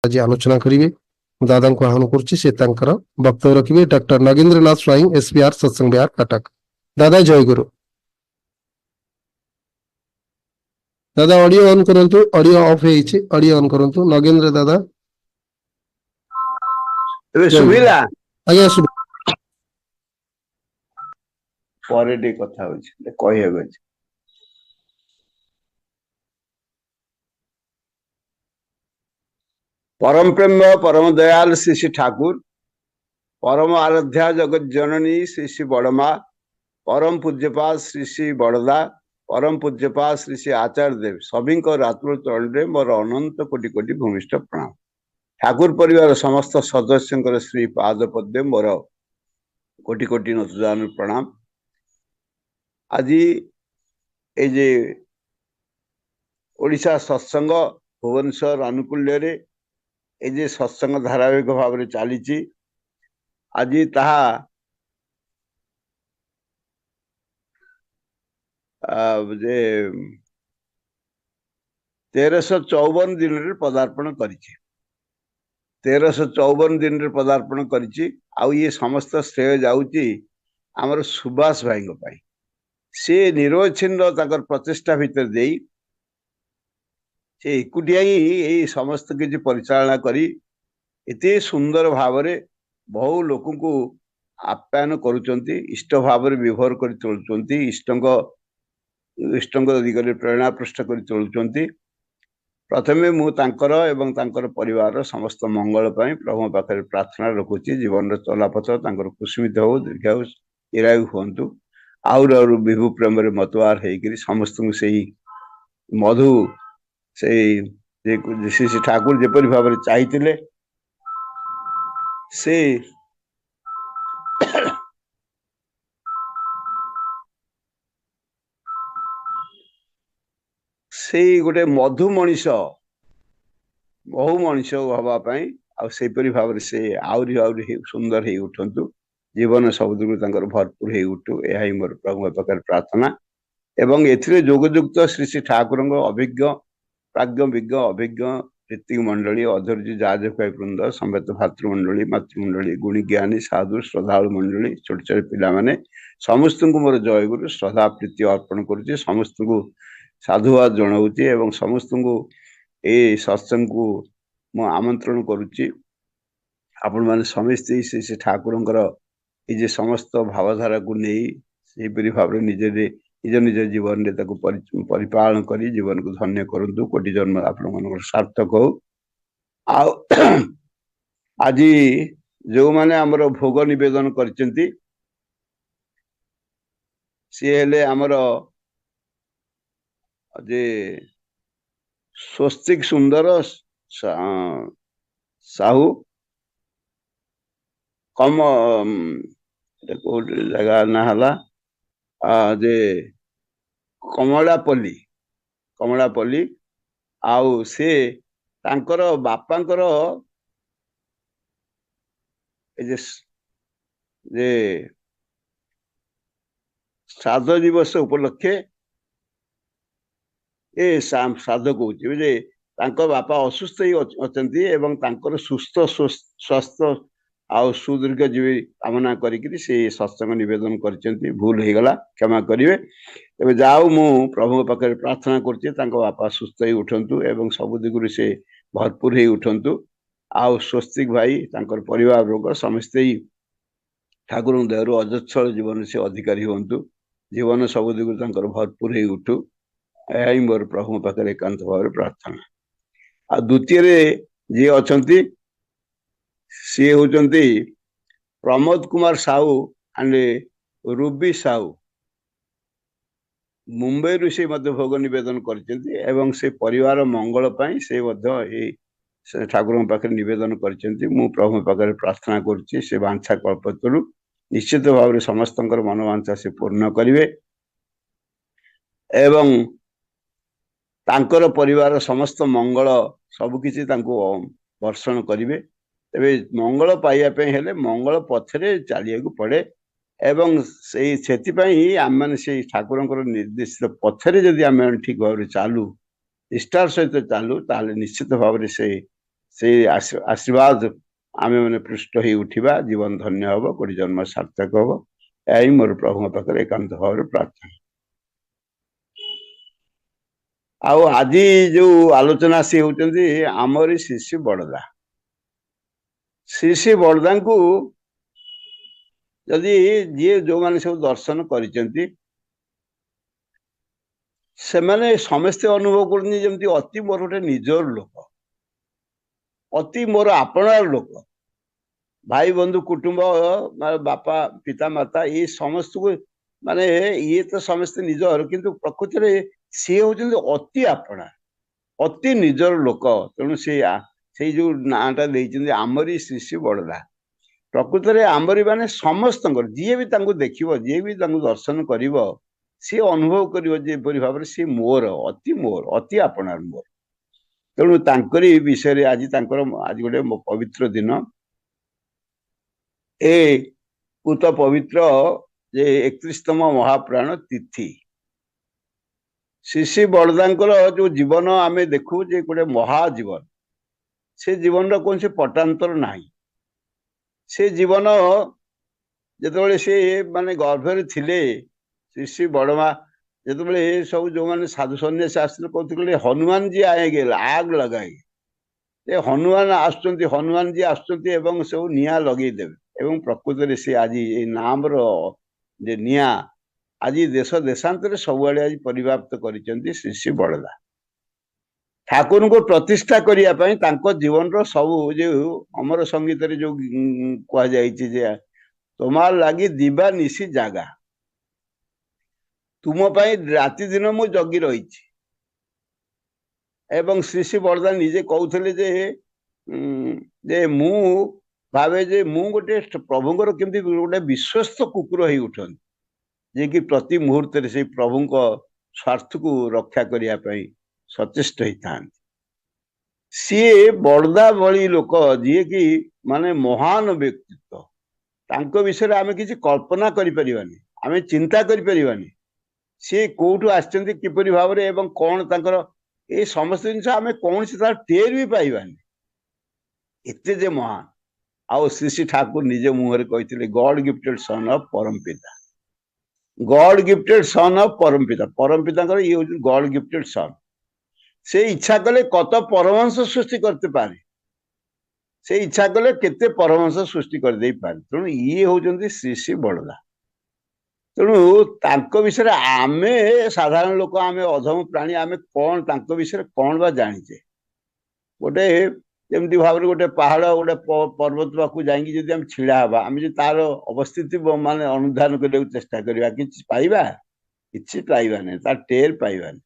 आज आलोचना करेंगे दादा को आह्वान करुच्ची से वक्तव्य रखिए डॉक्टर नागेंद्र नाथ स्वाई एसपीआर सत्संग बिहार कटक। दादा जय गुरु। दादा ऑडियो ऑन करंतु, ऑडियो ऑफ है, ऑडियो ऑन करंतु। नागेंद्र दादा सुविला आज्ञा सुबह पर कथा कह परम प्रेम परम दयाल श्री श्री ठाकुर, परम आराध्या जगत जननी श्री श्री बड़मा, परम पूज्यपाद श्री श्री बड़दा, परम पूज्यपाद श्री श्री आचार्य देव सभी आत्म चरण मोर अनंत कोटि कोटि भूमिष्ठ प्रणाम। ठाकुर परिवार समस्त सदस्य श्री पाद पद्मे मोर कोटि कोटि नतजान प्रणाम। आज ये ओडिशा सत्संग भुवनेश्वर आनुकूल्य ये सत्संग धारावाहिक भाव में चली आज ताहा 1354 दिन रे पदार्पण करिछि। 1354 दिन रे पदार्पण करिछि। आ ये समस्त श्रेय जाउची हमर सुभाष भाई को पाई। से निरवच्छिन्न ताकर प्रचेष्टा भीतर देई से एकुटिया ही समस्त किसी परिचालना करी एते सुंदर भाव रे बहु लोक को आप्यायन करुचंती, इष्ट भाव रे व्यवहार कर चलुचंती, इष्टंग दिगरे प्रेरणा पृष्ठ कर चलुचंती। प्रथमे मु तांकर एवं तांकर परिवार समस्त मंगल पाई प्रभु पाखरे प्रार्थना रखुची। जीवन रो चलापथ तांकर कुसुमित हो, दीर्घायु चिरायु होंतु, आउर विभु प्रेम रे मतवार हेकरी समस्त को सही मधु से श्री ठाकुर जेपरि भाव रे चाहिथिले से से गोटे मधु मनीष बहु मनीष हवा पाई आ सेपरि भाव रे से आउरी आउरी सुंदर हे उठंतु। जीवन सबुदुरु तांकर भरपूर हे उठु, एहा ही मोर प्रभु पाखरे प्रार्थना। एवं एथिरे जोगयुक्त श्री श्री ठाकुरंग अभिज्ञ प्राज्ञ विज्ञ अभिज्ञ ऋतिक मंडली अधर्य जाजकाय वृंद संवेत भातृमंडली मातृमंडली गुणी ज्ञानी साधु श्रद्धालु मंडली छोट छोट पिला माने समस्त को मोर जय गुरु श्रद्धा प्रीति अर्पण करुचे। समस्त को साधुवाद जनाऊँगी एवं समस्त को ए सत्संग को मु आमंत्रण करुच्ची। आपण माने समस्त से ठाकुरंकर ये समस्त भावधारा को नहीं से भाव निजे निज निज जीवन रे ताको परिपालन करी जीवन को धन्य करंतु। कोटि जन्म आपण मन सार्थक हो। आज जो माने हमर भोग निवेदन करचंती सी हेले हमर जे स्वस्तिक सुंदर साहू कम जगह ना हला जे कमलापल्ली आउ से तांकर बापांकर जे श्राद्ध दिवस उपलक्षे ए श्राद्ध कहूँ जे तांकर बापा असुस्थ ही अचंती एवं तांकर सुस्थ स्वास्थ्य आउ सुदीर्घ जीवी कामना करी से सत्संग निवेदन करचंती। भूल हो गला क्षमा करिवे। तबे जाऊ मु प्रभु पाखरे प्रार्थना करछि तांको बापा सुस्थ ही उठंतु एवं सब दिगुरु से भरपूर ही उठंतु। आउ स्वस्तिक भाई तांकर परिवार लोक समस्त ही ठाकुर दयारु अजस्र जीवन से अधिकारी होंतु। जीवन सब दिगुरु तांकर भरपूर ही उठु, यह ही मोर प्रभु पाखरे एकांत भाव प्रार्थना। आ द्वितीय जी अछंती सी होचंती प्रमोद कुमार साहू एंड रूबी साहू मुंबई रु से मध्य भोग निवेदन करचंती एवं से परिवार मंगल पाई से ठाकुर पाखे निवेदन करचंती। मु प्रभु पाखे प्रार्थना करछि से वांछा कल्पतरु निश्चित भाव में समस्त मनोवांछा से पूर्ण करिवे एवं तांकर परिवार समस्त मंगल सबकिछि तांको वर्षण करिवे। तेबे मंगल पाइबा हेले मंगल पथरे चलिया पड़े एवं से आम मैंने से ठाकुर निर्देशित पथरे जदि आम ठीक भाव चालू निष्ठार सहित चालू ताले निश्चित भाव से से आशीर्वाद आमे मैंने पृष्ठ हो उठिबा जीवन धन्य हब कोटी जन्म सार्थक हब यही मोर प्रभु पाखे एकांत भाव प्रार्थना। आउ आज जो आलोचना सी होती आमरी शिशु बड़दा श्री बड़दा को जदि जी जो मैंने सब दर्शन करिसेंती सेमाने समस्ते अनुभव करनी जमती अति मोर गोटे निजर लोक अति मोर आपणार लोक भाई बंधु कुटुंब बापा पिता माता ये समस्त को माने ये तो समस्ते निजर किंतु प्रकृति रे सी होचंदी अति आपणार अति निजर लोक तेणु से जो नाटा देइचंदी आमरी शिशु बड़दा प्रकृति रे आमरी माने समस्त जी भी तांको देखिबो जी भी तांको दर्शन करिवो सी अनुभव करिवो जे परि भाबरे सी मोर अति आपणार मोर तेणु तांकरी विषय रे आज तांकर आज गोटे पवित्र दिन ए उत पवित्र जे 31तम महाप्राण तिथि शिशि बड़दांकर जो जीवन आमे देखू जे गोटे महाजीवन से जीवन रो कौन से पटांतर नाही से जीवन जेतबेले से माने गर्भरे थिले शिशि बड़मा जेतबेले सब जो माने साधु सन्यासी आसले कहते हनुमान जी आएंगे आग लगाए ये हनुमान जी आसुचंती एवं सब निया लगे देवे एवं प्रकृति से आज ये नाम रो जे निया आज देश देशांतर सबुआड़े आज परिव्याप्त करिसेंती शिशि बड़दा ठाकुर को प्रतिष्ठा करिया पई तांको जीवन रो सब जो अमर संगीत रे जो कह जायछि जे तोमार लागी दिबा निशी जागा तुम पाई राति दिन मु जगी रही एवं श्री बड़दा निजे कहते जे मु भावे जे मु गोटे प्रभुंकर केमती गोटे विश्वस्त कुकुर हो उठन जे कि प्रति मुहूर्त से प्रभु स्वार्थ को रक्षा करने सचेष्ट होता सी बड़दा भली लोक जी कि माने महान व्यक्तित्व तांको विषय आमे किसी कल्पना करि परिबानी आमे चिंता करि परिबानी सी कोठु आछंती किपरि भाव रे एवं कोन तांकर ए समस्त जिनस आमे कौन से तार टेर भी पाइबानी एते जे महान आउ श्री ठाकुर निजे मुहरे कहते गॉड गिफ्टेड सन ऑफ परमपिता गॉड गिफ्टेड सन ऑफ परमपिता ये हूँ गॉड गिफ्टेड सन से इच्छा कले कत परमहंस सृष्टि करते पारे से इच्छा कले केते परमहंस सृष्टि कर दे पारे तेणु ये होचंती श्री बड़दा तेणु तांको विषय आमे साधारण लोक आमे अधम प्राणी आमे कौन तांको विषय कौन बा जानिचे गोटे जमती भाव गोटे पहाड़ गोटे पर्वत पाखु जाइए जब आम छिड़ा हवा आम तार अवस्थिति माने अनुधान करने चेष्टा करवा कि पाइबा कि पाइबा नहीं तार टेर पाइबा नहीं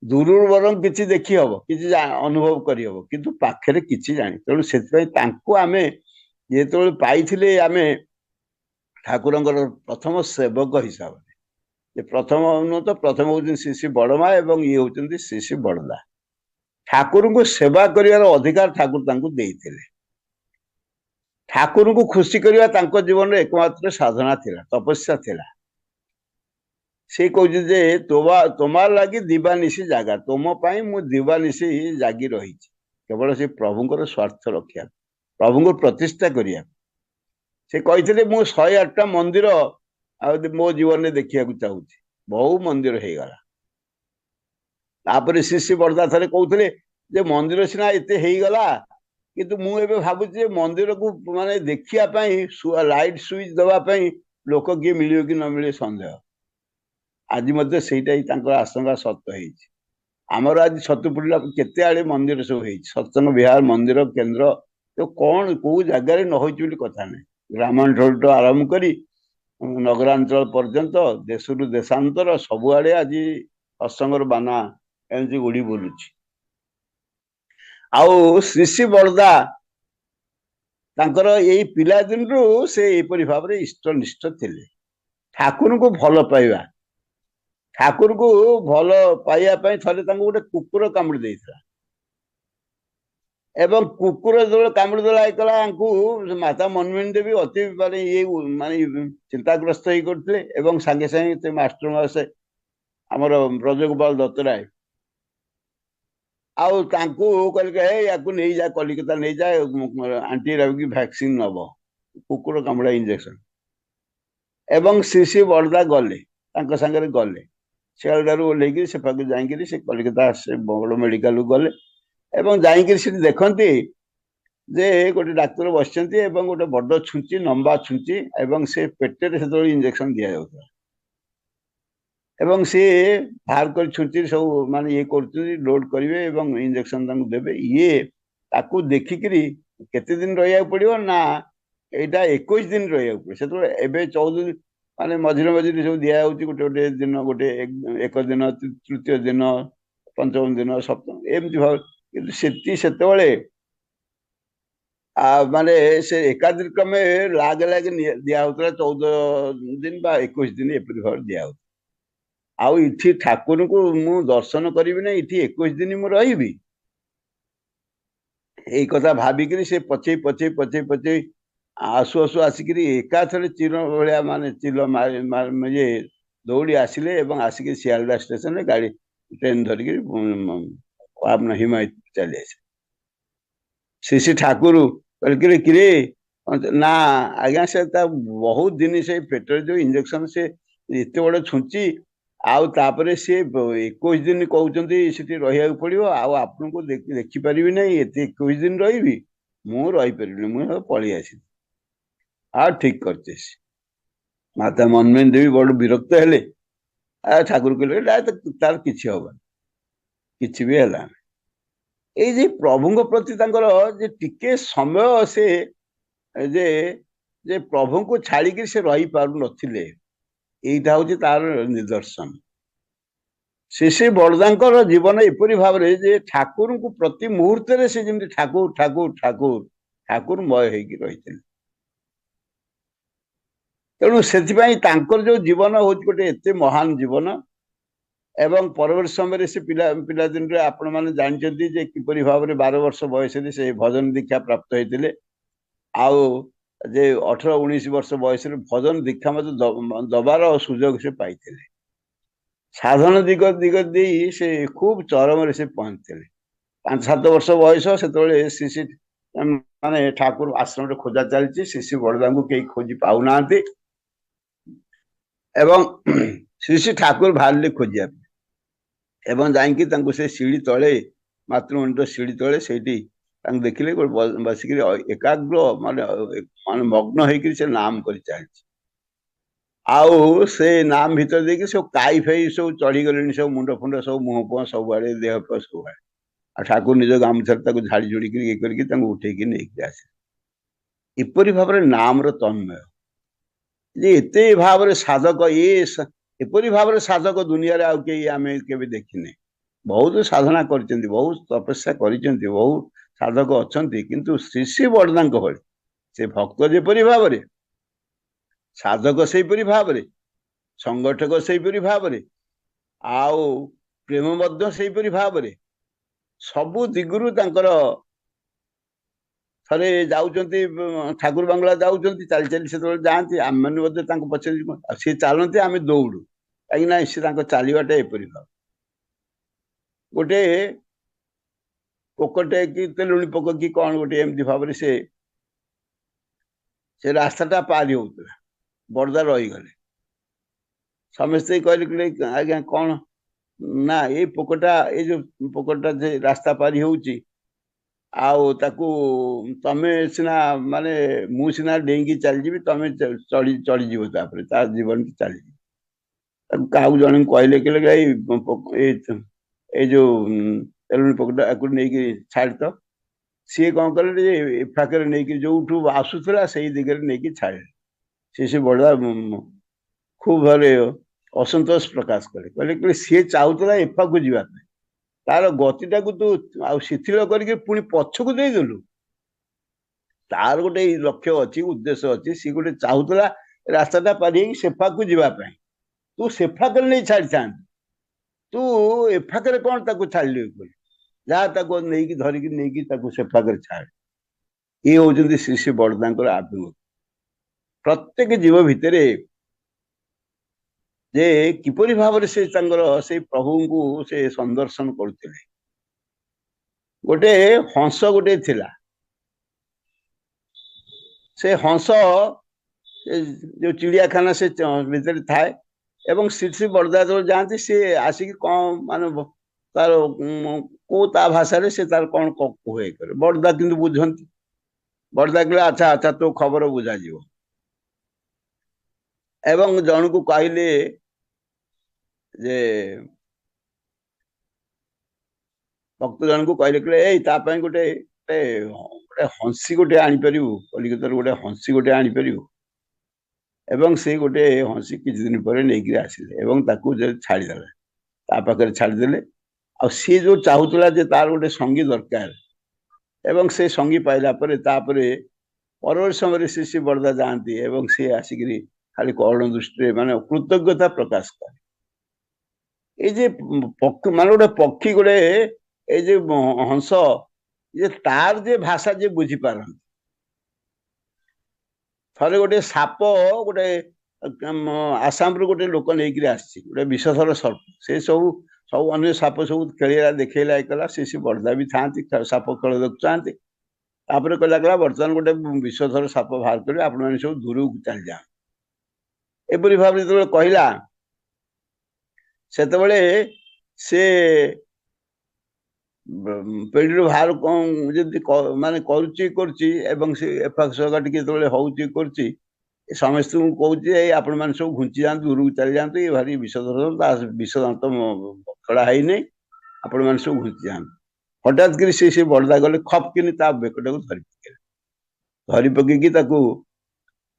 दूर बरम किसी देखी हम कि अनुभव करहब किंतु पाखे किसी जानी तेणु से आमे जो पाई आमे ठाकुर प्रथम सेवक हिसाब से प्रथम नुह तो प्रथम हूँ श्री बड़मा एवं ये हूँ श्री बड़दा ठाकुर को सेवा करिवार अधिकार ठाकुर तांको देइथिले ठाकुर को खुशी करवा तांको जीवन रे एकमात्र साधना थिला तपस्या थिला से कहजे जे तोमार लागी दिवानिशी जागा तुम पाई मु दिवानिशी जागी रही केवल से प्रभुंकर स्वार्थ रखिया प्रभु प्रतिष्ठा करिया से कहते मु 108टा मंदिर मो जीवन में देखिया चाहूँ बहु मंदिर हो गला तापर श्री बड़दा थे कहते जे मंदिर सीना एते हो गला किंतु मुझे भावुची मंदिर को माने देखिया लाइट स्विच दवाई लोक किए मिले कि न मिले सन्देह आज मध्य सेटा ही आशंका सत्य होमर आज सतुपुड़ा केते आड़े मंदिर सब हो सत्संग विहार मंदिर केन्द्र तो कौन कौ जगार न हो कथा नहीं ग्रामांचल आरंभ करी नगरांचल पर्यंत देश रु देशांतर सबुआड़े आज सत्संगर बाना एमती उड़ी बोलुची आउ श्री बड़दा तांकर यही पिला दिन रु से एपरी भाव रे इष्टनिष्ठ थिले ठाकुर को भल पाइबा ठाकुर को भल पाइबा पई थरे तांको गोटे कुकुर कामुड़ी देइथला एवं कुकुर जो कामुड़ी देला एकला आंकु माता मनमोहन देवी अति माने ये माने चिंताग्रस्त होई करथिले एवं संगे संगे ते मास्टर मासे हमर ब्रजगोपाल दत्तराय ଆଉ ତାଙ୍କୁ କହିଲେ ୟାକୁ ନେଇଯା କଲିକତା ନେଇଯା ଆଣ୍ଟି ରାବିକ ଭ୍ୟାକ୍ସିନ ନବ କୁକୁର କାମୁଡା ଇଞ୍ଜେକ୍ସନ। ଏବଂ ଶ୍ରୀ ବରଦା ଗଲେ ତାଙ୍କ ସାଙ୍ଗରେ ଗଲେ ଶିଆଳଦାରୁ ଓହ୍ଲେଇକି ସେ ପାଖକୁ ଯାଇକିରି ସେ କଲିକତା ସେ ବଡ଼ ମେଡିକାଲକୁ ଗଲେ ଏବଂ ଯାଇକିରି ସେଠି ଦେଖନ୍ତି ଯେ ଗୋଟେ ଡାକ୍ତର ବସିଛନ୍ତି ଏବଂ ଗୋଟେ ବଡ ଛୁଞ୍ଚି ଲମ୍ବା ଛୁଞ୍ଚି ଏବଂ ସେ ପେଟରେ ସେତେବେଳେ ଇଞ୍ଜେକ୍ସନ ଦିଆଯାଉଥିଲା ଏବଂ ସିଏ ବାହାର କରି ଛୁଞ୍ଚି ସବୁ ମାନେ ଇଏ କରୁଛନ୍ତି ଲୋଡ କରିବେ ଏବଂ ଇଞ୍ଜେକ୍ସନ ତାଙ୍କୁ ଦେବେ। ଇଏ ତାକୁ ଦେଖିକିରି କେତେ ଦିନ ରହିବାକୁ ପଡିବ ନା ଏଇଟା 21 ଦିନ ରହିବାକୁ ପଡିବ। ସେତେବେଳେ ଏବେ 14 ମାନେ ମଝିରେ ମଝିରେ ସବୁ ଦିଆଯାଉଛି ଗୋଟେ ଗୋଟେ ଦିନ ଗୋଟେ ଏକ ଦିନ ତୃତୀୟ ଦିନ ପଞ୍ଚମ ଦିନ ସପ୍ତମ ଏମିତି ଭାବ କିନ୍ତୁ ସେତେବେଳେ ମାନେ ସେ ଏକାଦିନ କ୍ରମେ ଲାଗେ ଲାଗେ ଦିଆ ହଉଥିଲା 14 ଦିନ ବା 21 ଦିନ ଏପରି ଭାବରେ ଦିଆ ହଉଥିଲା। ଆଉ ଏଠି ଠାକୁରଙ୍କୁ ମୁଁ ଦର୍ଶନ କରିବି ନା ଏଠି 21 ଦିନ ମୁଁ ରହିବି ଏଇ କଥା ଭାବିକିରି ସେ ପଛେଇ ପଛେଇ ପଛେଇ ପଛେଇ ଆସୁ ଆସୁ ଆସିକିରି ଏକାଥରେ ଚିର ଭଳିଆ ମାନେ ଚିଲ ଇଏ ଦୌଡ଼ି ଆସିଲେ ଏବଂ ଆସିକି ଶିଆଲଦା ଷ୍ଟେସନରେ ଗାଡି ଟ୍ରେନ ଧରିକିରି ହିମାୟତ ଚାଲି ଆସିଲେ। ଶ୍ରୀ ଠାକୁର କହିଲେ କିରେ ନା ଆଜ୍ଞା ସେ ତା ବହୁତ ଦିନ ସେ ପେଟରେ ଯୋଉ ଇଞ୍ଜେକ୍ସନ ସେ ଏତେ ବଡ ଛୁଞ୍ଚି ଆଉ ତାପରେ ସିଏ 21 ଦିନ କହୁଛନ୍ତି ସେଠି ରହିବାକୁ ପଡିବ ଆଉ ଆପଣଙ୍କୁ ଦେଖିପାରିବି ନାହିଁ ଏତେ 21 ଦିନ ରହିବି ମୁଁ ରହିପାରିବିନି ମୁଁ ପଳେଇ ଆସିଲି। ଆଉ ଠିକ କରିଛେ ମାତା ମନ୍ମୋହନ ଦେବୀ ବଡ ବିରକ୍ତ ହେଲେ ଠାକୁର କହିଲେ ତାର କିଛି ହବନି କିଛି ବି ହେଲାନି। ଏଇ ଯେ ପ୍ରଭୁଙ୍କ ପ୍ରତି ତାଙ୍କର ଯେ ଟିକେ ସମୟ ସେ ଯେ ଯେ ପ୍ରଭୁଙ୍କୁ ଛାଡିକି ସେ ରହିପାରୁନଥିଲେ ଏଇଟା ହଉଛି ତାର ନିଦର୍ଶନ। ଶ୍ରୀ ବରଦାଙ୍କର ଜୀବନ ଏପରି ଭାବରେ ଯେ ଠାକୁରଙ୍କୁ ପ୍ରତି ମୁହୂର୍ତ୍ତରେ ସେ ଯେମିତି ଠାକୁର ଠାକୁର ଠାକୁର ଠାକୁରମୟ ହେଇକି ରହିଥିଲେ। ତେଣୁ ସେଥିପାଇଁ ତାଙ୍କର ଯୋଉ ଜୀବନ ହଉଛି ଗୋଟେ ଏତେ ମହାନ ଜୀବନ ଏବଂ ପରବର୍ତ୍ତୀ ସମୟରେ ସେ ପିଲାଦିନରେ ଆପଣ ମାନେ ଜାଣିଛନ୍ତି ଯେ କିପରି ଭାବରେ 12 ବର୍ଷ ବୟସରେ ସେ ଭଜନ ଦୀକ୍ଷା ପ୍ରାପ୍ତ ହେଇଥିଲେ ଆଉ ଯେ 18-19 ବର୍ଷ ବୟସରେ ଭଜନ ଦୀକ୍ଷା ମଧ୍ୟ ଦବାର ସୁଯୋଗ ସେ ପାଇଥିଲେ। ସାଧନ ଦିଗ ଦେଇ ସେ ଖୁବ ଚରମରେ ସେ ପହଞ୍ଚିଥିଲେ। 5-7 ବର୍ଷ ବୟସ ସେତେବେଳେ ଶ୍ରୀ ମାନେ ଠାକୁର ଆଶ୍ରମରେ ଖୋଜା ଚାଲିଛି ଶ୍ରୀ ବରଦାଙ୍କୁ କେହି ଖୋଜି ପାଉନାହାନ୍ତି ଏବଂ ଶ୍ରୀ ଠାକୁର ବାହାରିଲେ ଖୋଜିବା ପାଇଁ ଏବଂ ଯାଇକି ତାଙ୍କୁ ସେ ସିଢି ତଳେ ମାତୃମଣ୍ଡଳ ସିଢି ତଳେ ସେଇଠି ତାଙ୍କୁ ଦେଖିଲେ ବସିକିରି ଏକାଗ୍ର ମାନେ ମାନେ ମଗ୍ନ ହେଇକିରି ସେ ନାମ କରି ଚାଲିଛି। ଆଉ ସେ ନାମ ଭିତରେ ଦେଇକି ସବୁ କାଇ ଫାଇ ସବୁ ଚଢିଗଲେଣି ସବୁ ମୁଣ୍ଡ ଫୁଣ୍ଡ ସବୁ ମୁହଁ ଫୁହଁ ସବୁଆଡେ ଦେହ ଫେହ ସବୁଆଡେ ଆଉ ଠାକୁର ନିଜ ଗାମୁଛାରେ ତାକୁ ଝାଡି ଝୁଡିକି ଇଏ କରିକି ତାଙ୍କୁ ଉଠେଇକି ନେଇକି ଆସିଲେ। ଏପରି ଭାବରେ ନାମର ତନ୍ମୟ ଯେ ଏତେ ଭାବରେ ସାଧକ ଏପରି ଭାବରେ ସାଧକ ଦୁନିଆରେ ଆଉ କେହି ଆମେ କେବେ ଦେଖିନେ। ବହୁତ ସାଧନା କରିଛନ୍ତି ବହୁତ ତପସ୍ୟା କରିଛନ୍ତି ବହୁତ ସାଧକ ଅଛନ୍ତି କିନ୍ତୁ ଶ୍ରୀ ବରଦାଙ୍କ ଭଳି ସେ ଭକ୍ତ ଯେପରି ଭାବରେ ସାଧକ ସେଇପରି ଭାବରେ ସଂଗଠକ ସେଇପରି ଭାବରେ ଆଉ ପ୍ରେମ ମଧ୍ୟ ସେଇପରି ଭାବରେ ସବୁ ଦିଗରୁ ତାଙ୍କର ଥରେ ଯାଉଛନ୍ତି ଠାକୁର ବାଙ୍ଗଳା ଯାଉଛନ୍ତି ଚାଲି ଚାଲି ସେତେବେଳେ ଯାଆନ୍ତି ଆମେମାନେ ମଧ୍ୟ ତାଙ୍କ ପଛରେ ଆଉ ସିଏ ଚାଲନ୍ତି ଆମେ ଦୌଡୁ କାହିଁକି ନା ସେ ତାଙ୍କ ଚାଲିବାଟା ଏପରି ଭାବ ଗୋଟେ ପୋକଟେ କି ତେଲୁଣି ପୋକ କି କଣ ଗୋଟେ ଏମିତି ଭାବରେ ସେ ରାସ୍ତାଟା ପାରି ହଉଥିଲା ବରଦା ରହିଗଲେ ସମସ୍ତେ କହିଲେ ଆଜ୍ଞା କଣ ନା ଏଇ ପୋକଟା ଏଇ ଯୋଉ ପୋକଟା ଯେ ରାସ୍ତା ପାରି ହଉଛି ଆଉ ତାକୁ ତମେ ସିନା ମାନେ ମୁଁ ସିନା ଡେଇଁକି ଚାଲିଯିବି ତମେ ଚଢିଯିବ ତାପରେ ତା ଜୀବନ ଚାଲିଯିବ। ତାକୁ କାହାକୁ ଜଣେ କହିଲେ ଏଇ ଯୋଉ ତେଲୁଣି ପୋକଟା ଆକୁ ନେଇକି ଛାଡି ତ ସିଏ କଣ କଲେ ଯେ ଏ ପାଖରେ ନେଇକି ଯୋଉଠୁ ଆସୁଥିଲା ସେଇ ଦିଗରେ ନେଇକି ଛାଡ଼ିଲେ। ସେ ବଢିଆ ଖୁବ ଭାବରେ ଅସନ୍ତୋଷ ପ୍ରକାଶ କଲେ କହିଲେ ସିଏ ଚାହୁଥିଲା ଏପାକୁ ଯିବା ପାଇଁ ତାର ଗତିଟାକୁ ତୁ ଆଉ ଶିଥିଳ କରିକି ପୁଣି ପଛକୁ ଦେଇଦେଲୁ। ତାର ଗୋଟେ ଲକ୍ଷ୍ୟ ଅଛି ଉଦ୍ଦେଶ୍ୟ ଅଛି ସିଏ ଗୋଟେ ଚାହୁଥିଲା ରାସ୍ତାଟା ପାରି ହେଇକି ସେପାକୁ ଯିବା ପାଇଁ ତୁ ସେଫାକରେ ନେଇ ଛାଡିଥାନ୍ତୁ ତୁ ଏଫାକରେ କଣ ତାକୁ ଛାଡିଲୁ ଯାହା ତାକୁ ନେଇକି ଧରିକି ନେଇକି ତାକୁ ସେଫାକରେ ଛାଡେ। ଇଏ ହଉଛନ୍ତି ଶ୍ରୀ ବରଦାଙ୍କର ଆଭିମୁଖ୍ୟ ପ୍ରତ୍ୟେକ ଜୀବ ଭିତରେ ଯେ କିପରି ଭାବରେ ସେ ତାଙ୍କର ସେଇ ପ୍ରଭୁଙ୍କୁ ସେ ସନ୍ଦର୍ଶନ କରୁଥିଲେ गोटे हंस गोटे थिला से हंस जो चिड़ियाखाना से भीतर थाए एवं श्री बरदा जो जाती सी आसिक कौन मान तार को ता भाषा से तार कौन कहे करे बरदा किंतु बुझंती बरदा कहले अच्छा अच्छा तो खबर बुझा जीव एवं जन को कहले जे भक्त जन को कहले कहले ए ता पई गोटे गोटे हंसी गोटे आनी परिबु कलिकतार गोटे हंसी गोटे आनी परिबु एवं से गोटे हंसी किछ दिन पर नेकी आसिले एवं ताकू जे छाड़ी देले ता पाखरे छाड़ी देले आ सी जो चाहुतला जे तार गोटे संगी दरकार एवं से संगी पाइला परे तापरे परवर समय श्री बरदा जाती एवं से आसिक खाली करुण दृष्टि माने कृतज्ञता प्रकाश करे ये जे माने गोटे पक्षी गोटे ये जे हंस ये तार जे भाषा जे बुझी पारन थरे गोटे साप गोटे आसाम रो गोटे लोक नहीं आसी गोटे विषधर सर्प से सब सब अन्य साप सब खेला देखला एकला से बरदा भी था साप खेल देखुचा तापर कहला कहला बर्तमान गोटे विषधर साप बाहर कर आप सब दूर को चल जा एपरी भाव जो कहला से पेड़ी बाहर कौन जब माने समस्त कहूँ आपण मैंने सब घुंची जातु दूर को चली जातु ये भारी विषधर विषदांत खड़ा है नहीं आपण मैंने सब घुंची जातु हठात कर से बरदा गले खप कि बेकटा को धरी पकेले धरी पकईकी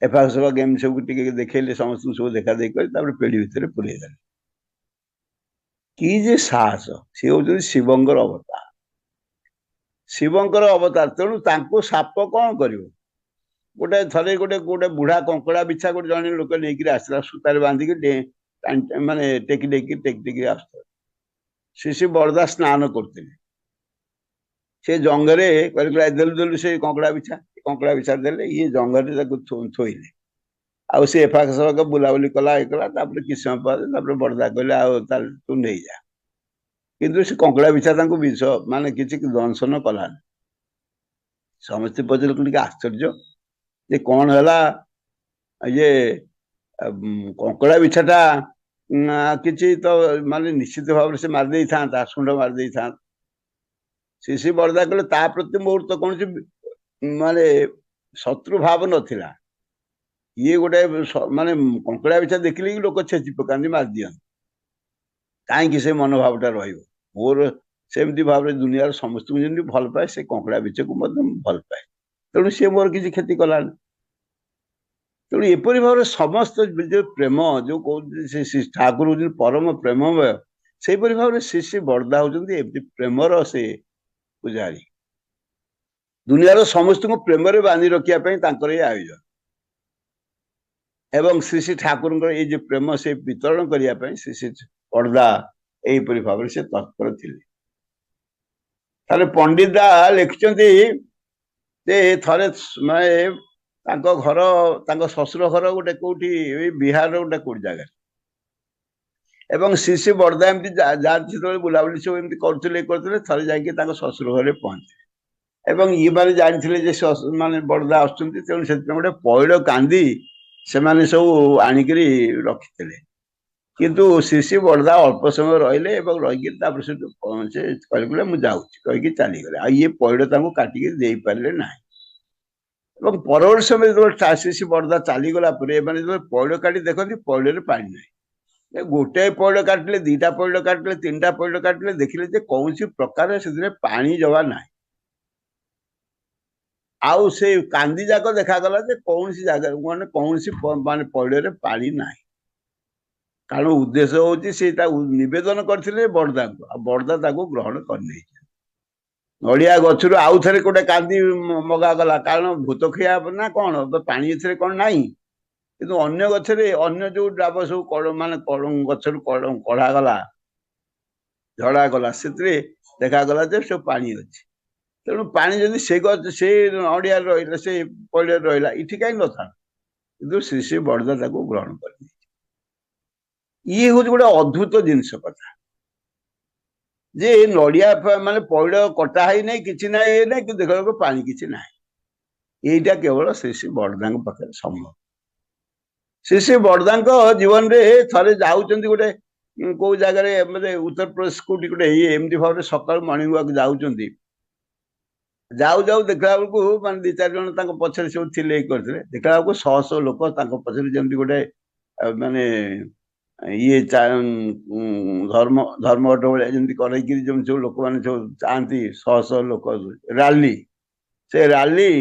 एफा सफा गेम सब देखेले समस्त सब देखा देकर पेड़ी भितर पुरे देले कि जे साहस सी हूँ शिवंकर अवतार शिवंकर अवतार तेणु तांको साप कौन कर गोटे थरे गोटे गोटे बुढ़ा कंकड़ा बिछा गोटे जन लोक नहीं आसला सूतार बांधिक माने टेकी टेकी टेकी टेकी आस श्री बरदा स्नान करते से जंगरे देलु देलु से कंकड़ा बिछा देले ये जंगरे थोइले आउ से एफाक सफाक बुलाबुली कला कला कि समय पर बरदा कहले तू नहीं जा किंतु से कंकड़ा बिछा विष माने किसी दंशन कलानी समस्त पचार आश्चर्य ये कौन है ये कंकड़ा बिछाटा किसी तो माने निश्चित भाव से मारदे था शुंड मारदे था श्री बरदा कहले ता प्रति मोर तो कौन माने शत्रु भाव नथिला ये गोटे माने कंकड़ा बिछा देखिले लोक छेची पकानी मार दिया कहीं से मनोभावटा रोर सेमती भाव दुनिया समस्त को जमी भल पाए से कंकड़ा बिछ को भल पाए तेणु सी मोर किसी क्षति कलानी तेणु एपरी भाव समस्त जो प्रेम जो कहते ठाकुर हूँ परम प्रेममय से भाव श्री श्री बरदा होती प्रेमर से पूजारी दुनिया समस्त को प्रेम बांधि रखापी ये आयोजन एवं श्री श्री ठाकुर ये जो प्रेम से वितरण करने श्री श्री बरदा यहीपरी भाव से तत्पर थे पंडित दा लिखिं थे घर शशुर घर गोटे कौटी बिहार गोटे कौट जगह एवं श्री श्री बरदा एमती जाते बुलाबुली सब एमती करते थे जाकि शशुर घरे पहुंचे एवं ये मैंने जानी माने बरदा आसुँच तेणु से गोटे पैड़ कांदी से माने सब आणिक रखी किंतु श्री श्री बरदा अल्प समय रहिले रही मुझे कहीकि चलीगले आ ये पैड़ काटिक दे पारे ना परवर्त समय जो श्री श्री बरदा चलीगला पैड़ काटी देखते पैड़ पानी ना गोटे पैड़ काटिले दीटा पैड़ काटिले तीन टा पैड़ काटिले देखिले कौन प्रकार से पानी जवा ना आउ से कांदी जाक देखागला कौन सी जगह माने कौन सी माने पैड़ पानी ना कारण उद्देश्य हूँ से नवेदन करते बरदा को बरदा ग्रहण कर नड़िया गचर आउ थे गोटे कांदी मगागला कारण भूत खिया ना कौन पानी ए कौन ना कि अन्य गचरे अन्य जो डाब सब माने गचर कढ़ागला झड़ागला से देखागला सब पानी अच्छी तेणु पानी जब से नड़िया रहा से पैड़ रहा इठी कहीं न था कि श्री श्री बरदा ग्रहण कर ये हूँ गोटे अद्भुत जिनस कथा ଯେ ନଡିଆ ମାନେ ପଇଡ କଟା ହେଇ ନାହିଁ କିଛି ନାହିଁ ଏ ନାହିଁ, କିନ୍ତୁ ଦେଖିବାକୁ ପାଣି କିଛି ନାହିଁ। ଏଇଟା କେବଳ ଶ୍ରୀ ଶ୍ରୀ ବଡ଼ଦାଙ୍କ ପାଖରେ ସମ୍ଭବ। ଶ୍ରୀ ଶ୍ରୀ ବଡ଼ଦାଙ୍କ ଜୀବନରେ ଥରେ ଯାଉଛନ୍ତି ଗୋଟେ କୋଉ ଜାଗାରେ ମାନେ ଉତ୍ତରପ୍ରଦେଶ କୋଉଠି ଗୋଟେ ଏମିତି ଭାବରେ ସକାଳୁ ମର୍ଣ୍ଣିଂ ୱାକ୍ ଯାଉଛନ୍ତି, ଯାଉ ଯାଉ ଦେଖିଲା ବେଳକୁ ମାନେ 2-4 ଜଣ ତାଙ୍କ ପଛରେ ସବୁ ଥିଲେ କରିଥିଲେ, ଦେଖିଲା ବେଳକୁ ଶହ ଶହ ଲୋକ ତାଙ୍କ ପଛରେ ଯେମିତି ଗୋଟେ ମାନେ ଇଏ ଧର୍ମଘଟ ଭଳିଆ ଯେମିତି କରେଇକିରି ଯେମିତି ସବୁ ଲୋକମାନେ ସବୁ ଚାହାନ୍ତି, ଶହ ଶହ ଲୋକ ରାଲି, ସେ ରାଲି